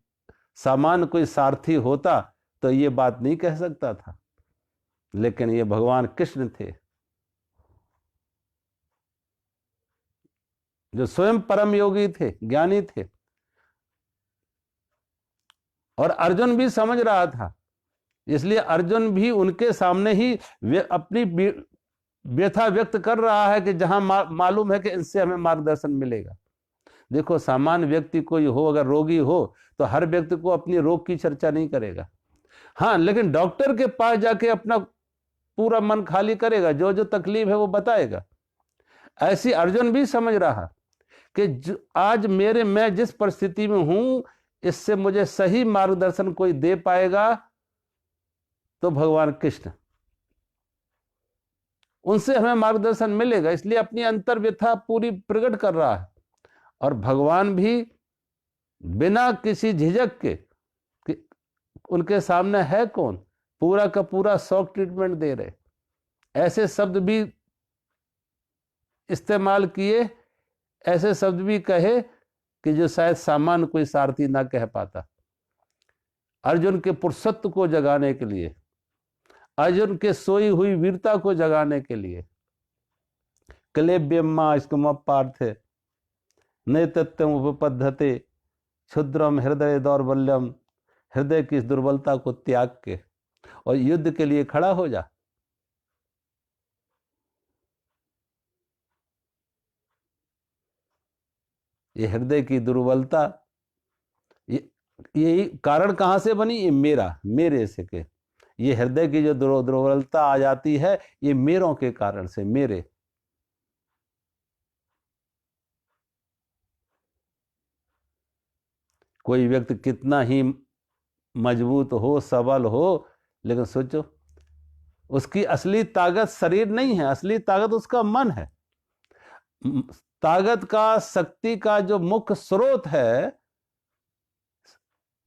सामान्य कोई सारथी होता, तो ये बात नहीं कह सकता था, लेकिन ये भगवान कृष्ण थे जो स्वयं परम योगी थे, ज्ञानी थे। और अर्जुन भी समझ रहा था, इसलिए अर्जुन भी उनके सामने ही अपनी व्यथा व्यक्त कर रहा है कि जहां मालूम है कि इनसे हमें मार्गदर्शन मिलेगा। देखो, सामान्य व्यक्ति कोई हो, अगर रोगी हो, तो हर व्यक्ति को अपनी रोग की चर्चा नहीं करेगा। हाँ, लेकिन डॉक्टर के पास जाके अपना पूरा मन खाली करेगा, जो जो तकलीफ है वो बताएगा। ऐसी अर्जुन भी समझ रहा कि आज मैं जिस परिस्थिति में हूं, इससे मुझे सही मार्गदर्शन कोई दे पाएगा तो भगवान कृष्ण, उनसे हमें मार्गदर्शन मिलेगा। इसलिए अपनी अंतर व्यथा पूरी प्रकट कर रहा है। और भगवान भी बिना किसी झिझक के उनके सामने है कौन? पूरा का पूरा शॉक ट्रीटमेंट दे रहे, ऐसे शब्द भी इस्तेमाल किए, ऐसे शब्द भी कहे कि जो शायद सामान्य कोई सारथी ना कह पाता। अर्जुन के पुरुषत्व को जगाने के लिए, अर्जुन के सोई हुई वीरता को जगाने के लिए, क्लेब्यम्मा स्कम पार्थे नैतत्यम उपपद्धते क्षुद्रम हृदय दौर्बल्यम, हृदय की इस दुर्बलता को त्याग के और युद्ध के लिए खड़ा हो जा। ये हृदय की दुर्बलता, ये कारण कहां से बनी? ये मेरे से के, ये हृदय की जो दुर्बलता आ जाती है, ये मेरों के कारण से, मेरे। कोई व्यक्ति कितना ही मजबूत हो, सबल हो, लेकिन सोचो उसकी असली ताकत शरीर नहीं है, असली ताकत उसका मन है। ताकत का, शक्ति का जो मुख्य स्रोत है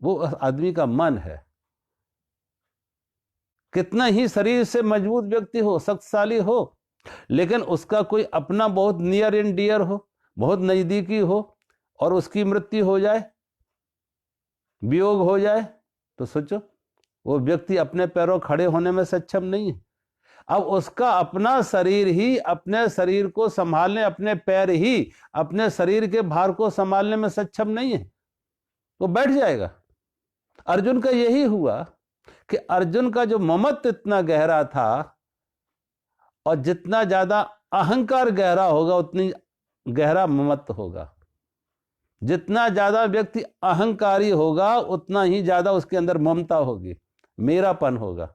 वो आदमी का मन है। कितना ही शरीर से मजबूत व्यक्ति हो, शक्तिशाली हो, लेकिन उसका कोई अपना बहुत नियर एंड डियर हो, बहुत नजदीकी हो, और उसकी मृत्यु हो जाए, वियोग हो जाए, तो सोचो वो व्यक्ति अपने पैरों खड़े होने में सक्षम नहीं है। अब उसका अपना शरीर ही अपने शरीर को संभालने, अपने पैर ही अपने शरीर के भार को संभालने में सक्षम नहीं है, वो बैठ जाएगा। अर्जुन का यही हुआ कि अर्जुन का जो ममत्व इतना गहरा था, और जितना ज्यादा अहंकार गहरा होगा उतनी गहरा ममत्व होगा। जितना ज्यादा व्यक्ति अहंकारी होगा उतना ही ज्यादा उसके अंदर ममता होगी, मेरापन होगा,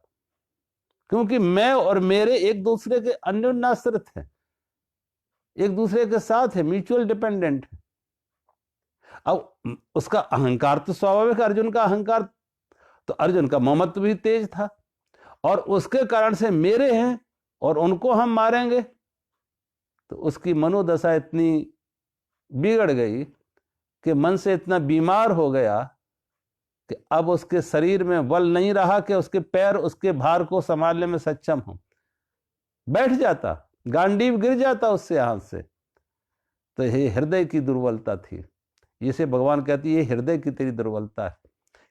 क्योंकि मैं और मेरे एक दूसरे के अन्योन्याश्रित हैं, एक दूसरे के साथ है, म्यूचुअल डिपेंडेंट है। अब उसका अहंकार तो स्वाभाविक, अर्जुन का अहंकार, तो अर्जुन का ममत्व भी तेज था, और उसके कारण से मेरे हैं और उनको हम मारेंगे, तो उसकी मनोदशा इतनी बिगड़ गई कि मन से इतना बीमार हो गया कि अब उसके शरीर में बल नहीं रहा कि उसके पैर उसके भार को संभालने में सक्षम हो, बैठ जाता, गांडीव गिर जाता उससे हाथ से। तो ये हृदय की दुर्बलता थी। इसे भगवान कहती है ये हृदय की तेरी दुर्बलता है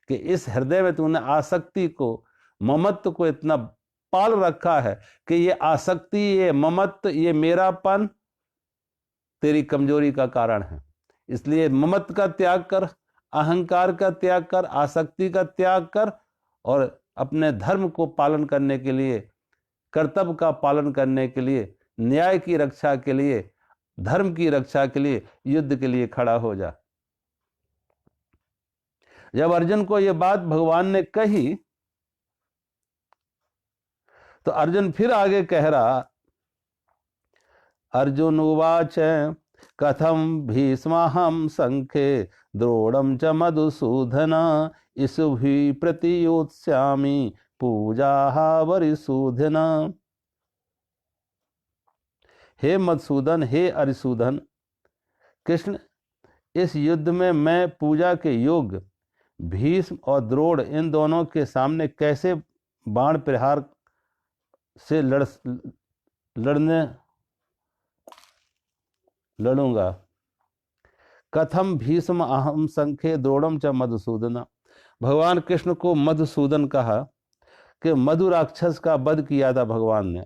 कि इस हृदय में तूने आसक्ति को, ममत्व को इतना पाल रखा है कि ये आसक्ति, ये ममत्व, ये मेरापन तेरी कमजोरी का कारण है। इसलिए ममत्व का त्याग कर, अहंकार का त्याग कर, आसक्ति का त्याग कर, और अपने धर्म को पालन करने के लिए, कर्तव्य का पालन करने के लिए, न्याय की रक्षा के लिए, धर्म की रक्षा के लिए, युद्ध के लिए खड़ा हो जा। जब अर्जुन को यह बात भगवान ने कही तो अर्जुन फिर आगे कह रहा, अर्जुन उवाच कथम भीष्माहम संखे द्रोणम च मधुसूदन इसुभि प्रतियोत्स्यामि पूजा वरिसूदन। हे मधुसूदन, हे अरिसूदन, कृष्ण, इस युद्ध में मैं पूजा के योग्य भीष्म और द्रोण इन दोनों के सामने कैसे बाण प्रहार से लड़ूंगा। कथम भीष्म अहम संख्ये द्रोणम च मधुसूदन। भगवान कृष्ण को मधुसूदन कहा कि मधु राक्षस का वध किया था भगवान ने,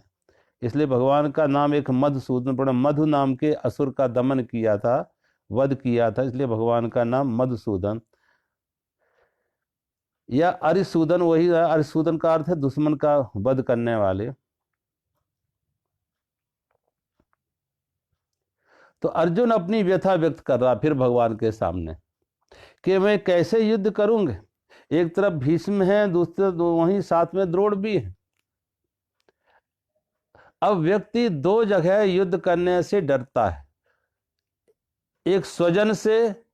इसलिए भगवान का नाम एक मधुसूदन पड़ा। मधु नाम के असुर का दमन किया था, वध किया था, इसलिए भगवान का नाम मधुसूदन। या अरिसूदन वही है, अरिसूदन का अर्थ है दुश्मन का वध करने वाले। तो अर्जुन अपनी व्यथा व्यक्त कर रहा फिर भगवान के सामने कि मैं कैसे युद्ध करूंगा। एक तरफ भीष्म है, दूसरे वहीं साथ में द्रोण भी है। अब व्यक्ति दो जगह युद्ध करने से डरता है, एक स्वजन से,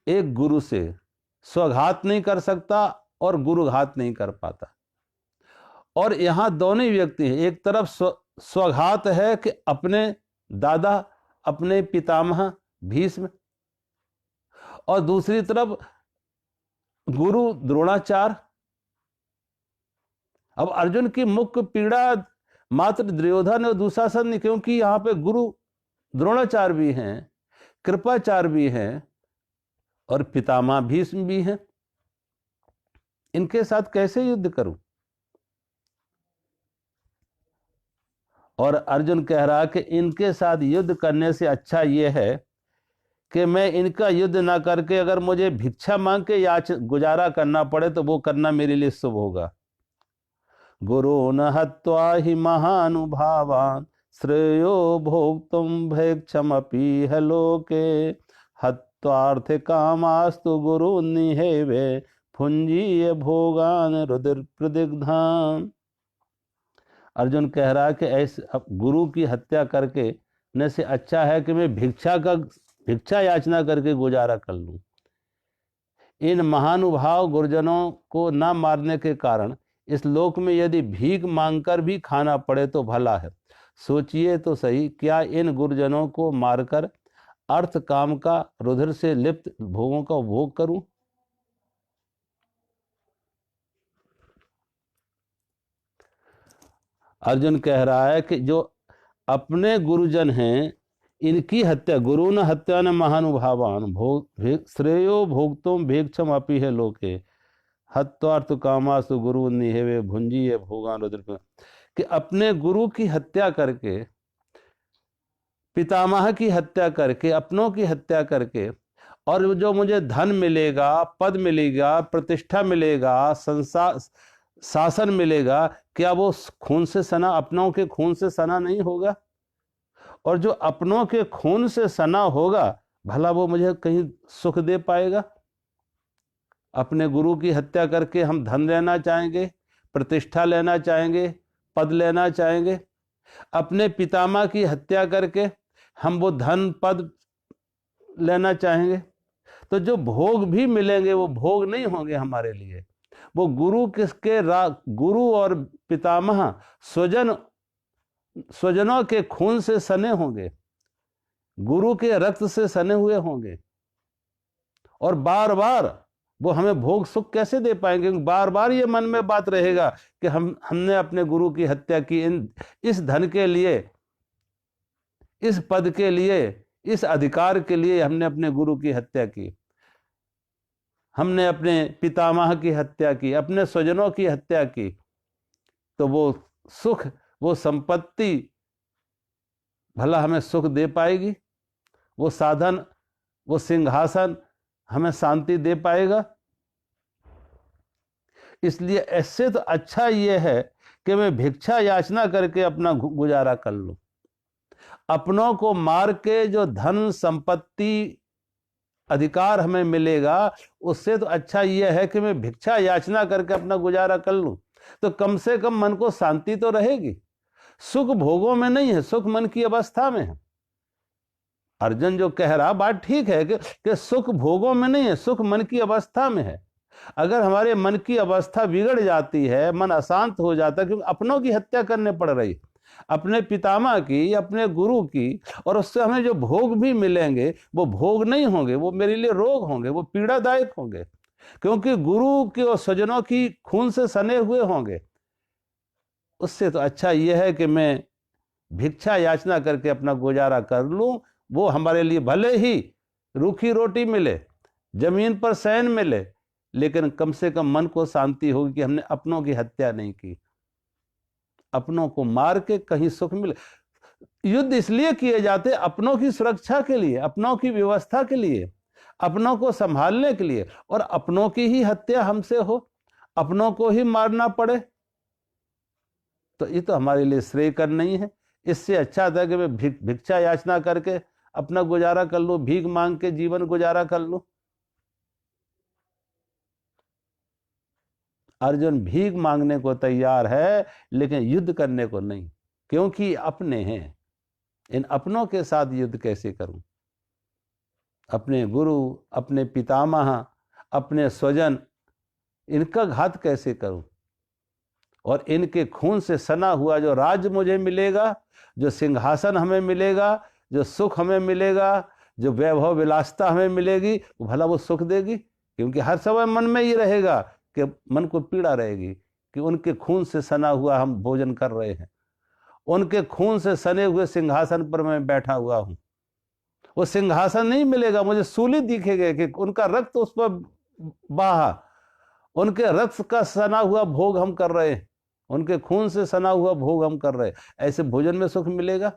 एक गुरु से। स्वघात नहीं कर सकता और गुरुघात नहीं कर पाता। और यहां दोनों व्यक्ति हैं, एक तरफ स्वघात है कि अपने दादा, अपने पितामह भीष्म, और दूसरी तरफ गुरु द्रोणाचार्य, अब अर्जुन की मुख्य पीड़ा मात्र दुर्योधन और दुशासन नहीं, क्योंकि यहाँ पे गुरु द्रोणाचार्य भी हैं, कृपाचार्य भी हैं और पितामह भीष्म भी हैं। इनके साथ कैसे युद्ध करूं? और अर्जुन कह रहा कि इनके साथ युद्ध करने से अच्छा यह है कि मैं इनका युद्ध ना करके अगर मुझे भिक्षा मांग के या गुजारा करना पड़े तो वो करना मेरे लिए शुभ होगा। गुरु न हत्वा ही महानुभावान श्रेयो भोक्तुम भैक्षमपि ह लोके हत्वार्थ कामास्तु गुरु निहेवे भुंजीय भोगान रुद्र प्रदिग्धान। अर्जुन कह रहा है कि ऐसे गुरु की हत्या करके न से अच्छा है कि मैं भिक्षा याचना करके गुजारा कर लूं। इन महानुभाव गुरुजनों को न मारने के कारण इस लोक में यदि भीख मांगकर भी खाना पड़े तो भला है। सोचिए तो सही, क्या इन गुरुजनों को मारकर अर्थ काम का रुधिर से लिप्त भोगों का उपभोग करूं? अर्जुन कह रहा है कि जो अपने गुरुजन हैं इनकी हत्या, गुरु न हत्या न महानुभावान श्रेयो भोक्तुम भिक्षम अपि है लोके हत्वार्थ कामासु गुरु निहेवे भुंजीय भोगान रुद्र। कि अपने गुरु की हत्या करके, पितामह की हत्या करके, अपनों की हत्या करके, और जो मुझे धन मिलेगा, पद मिलेगा, प्रतिष्ठा मिलेगा, संसार शासन मिलेगा, क्या वो खून से सना, अपनों के खून से सना नहीं होगा? और जो अपनों के खून से सना होगा भला वो मुझे कहीं सुख दे पाएगा? अपने गुरु की हत्या करके हम धन लेना चाहेंगे, प्रतिष्ठा लेना चाहेंगे, पद लेना चाहेंगे। अपने पितामह की हत्या करके हम वो धन पद लेना चाहेंगे, तो जो भोग भी मिलेंगे वो भोग नहीं होंगे हमारे लिए। वो गुरु और पितामह स्वजनों के खून से सने होंगे, गुरु के रक्त से सने हुए होंगे, और बार बार वो हमें भोग सुख कैसे दे पाएंगे? बार बार ये मन में बात रहेगा कि हमने अपने गुरु की हत्या की, इस धन के लिए, इस पद के लिए, इस अधिकार के लिए हमने अपने गुरु की हत्या की, हमने अपने पितामह की हत्या की, अपने स्वजनों की हत्या की। तो वो सुख, वो संपत्ति भला हमें सुख दे पाएगी? वो साधन, वो सिंहासन हमें शांति दे पाएगा? इसलिए ऐसे तो अच्छा ये है कि मैं भिक्षा याचना करके अपना गुजारा कर लूं। अपनों को मार के जो धन संपत्ति अधिकार हमें मिलेगा, उससे तो अच्छा यह है कि मैं भिक्षा याचना करके अपना गुजारा कर लूं, तो कम से कम मन को शांति तो रहेगी। सुख भोगों में नहीं है, सुख मन की अवस्था में है। अर्जुन जो कह रहा बात ठीक है कि सुख भोगों में नहीं है, सुख मन की अवस्था में है। अगर हमारे मन की अवस्था बिगड़ जाती है, मन अशांत हो जाता है, क्योंकि अपनों की हत्या करने पड़ रही, अपने पितामह की, अपने गुरु की, और उससे हमें जो भोग भी मिलेंगे वो भोग नहीं होंगे, वो मेरे लिए रोग होंगे, वो पीड़ादायक होंगे, क्योंकि गुरु के और स्वजनों की खून से सने हुए होंगे। उससे तो अच्छा यह है कि मैं भिक्षा याचना करके अपना गुजारा कर लूं। वो हमारे लिए भले ही रूखी रोटी मिले, जमीन पर शयन मिले, लेकिन कम से कम मन को शांति होगी कि हमने अपनों की हत्या नहीं की, अपनों को मार के कहीं सुख मिले। युद्ध इसलिए किए जाते अपनों की सुरक्षा के लिए, अपनों की व्यवस्था के लिए, अपनों को संभालने के लिए, और अपनों की ही हत्या हमसे हो, अपनों को ही मारना पड़े, तो ये तो हमारे लिए श्रेयकर नहीं है। इससे अच्छा था कि मैं भिक्षा याचना करके अपना गुजारा कर लूं, भीख मांग के जीवन गुजारा कर लूं। अर्जुन भीख मांगने को तैयार है लेकिन युद्ध करने को नहीं, क्योंकि अपने हैं। इन अपनों के साथ युद्ध कैसे करूं? अपने गुरु, अपने पितामह, अपने स्वजन, इनका घात कैसे करूं? और इनके खून से सना हुआ जो राज्य मुझे मिलेगा, जो सिंहासन हमें मिलेगा, जो सुख हमें मिलेगा, जो वैभव विलासता हमें मिलेगी, भला वो सुख देगी? क्योंकि हर समय मन में ये रहेगा कि मन को पीड़ा रहेगी कि उनके खून से सना हुआ हम भोजन कर रहे हैं, उनके खून से सने हुए सिंहासन पर मैं बैठा हुआ हूं। वो सिंहासन नहीं मिलेगा, मुझे सूली दिखेगा कि उनका रक्त उस पर बहा, उनके रक्त का सना हुआ भोग हम कर रहे हैं, उनके खून से सना हुआ भोग हम कर रहे हैं। ऐसे भोजन में सुख मिलेगा?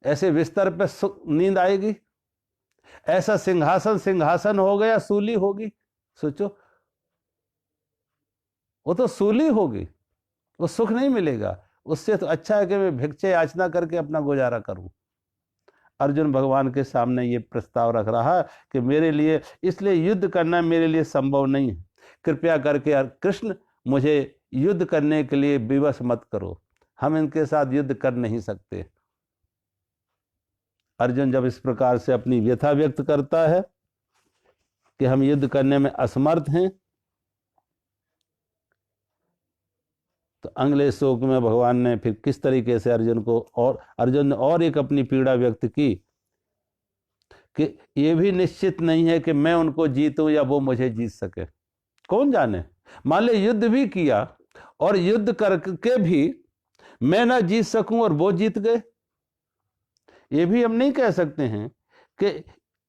ऐसे बिस्तर पे नींद आएगी? ऐसा सिंहासन सिंहासन होगा या सूली होगी? सोचो, वो तो सूली होगी, वो सुख नहीं मिलेगा। उससे तो अच्छा है कि मैं भिक्षे याचना करके अपना गुजारा करूं। अर्जुन भगवान के सामने ये प्रस्ताव रख रहा कि मेरे लिए, इसलिए युद्ध करना मेरे लिए संभव नहीं है, कृपया करके कृष्ण मुझे युद्ध करने के लिए विवश मत करो, हम इनके साथ युद्ध कर नहीं सकते। अर्जुन जब इस प्रकार से अपनी व्यथा व्यक्त करता है कि हम युद्ध करने में असमर्थ हैं, तो अगले श्लोक में भगवान ने फिर किस तरीके से अर्जुन ने और एक अपनी पीड़ा व्यक्त की कि ये भी निश्चित नहीं है कि मैं उनको जीतूं या वो मुझे जीत सके। कौन जाने, मान ले युद्ध भी किया और युद्ध करके भी मैं ना जीत सकूं और वो जीत गए। ये भी हम नहीं कह सकते हैं कि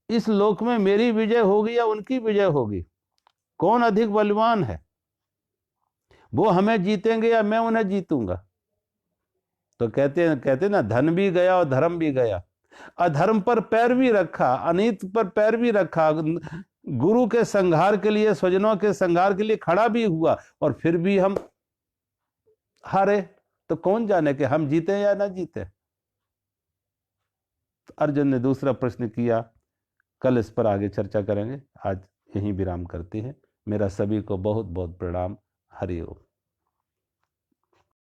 इस लोक में मेरी विजय होगी या उनकी विजय होगी, कौन अधिक बलवान है, वो हमें जीतेंगे या मैं उन्हें जीतूंगा। तो कहते ना, धन भी गया और धर्म भी गया, अधर्म पर पैर भी रखा, अनीत पर पैर भी रखा, गुरु के संहार के लिए, स्वजनों के संहार के लिए खड़ा भी हुआ, और फिर भी हम हारे। तो कौन जाने कि हम जीते या ना जीते। तो अर्जुन ने दूसरा प्रश्न किया। कल इस पर आगे चर्चा करेंगे, आज यहीं विराम करते हैं। मेरा सभी को बहुत बहुत प्रणाम। हरि ओम।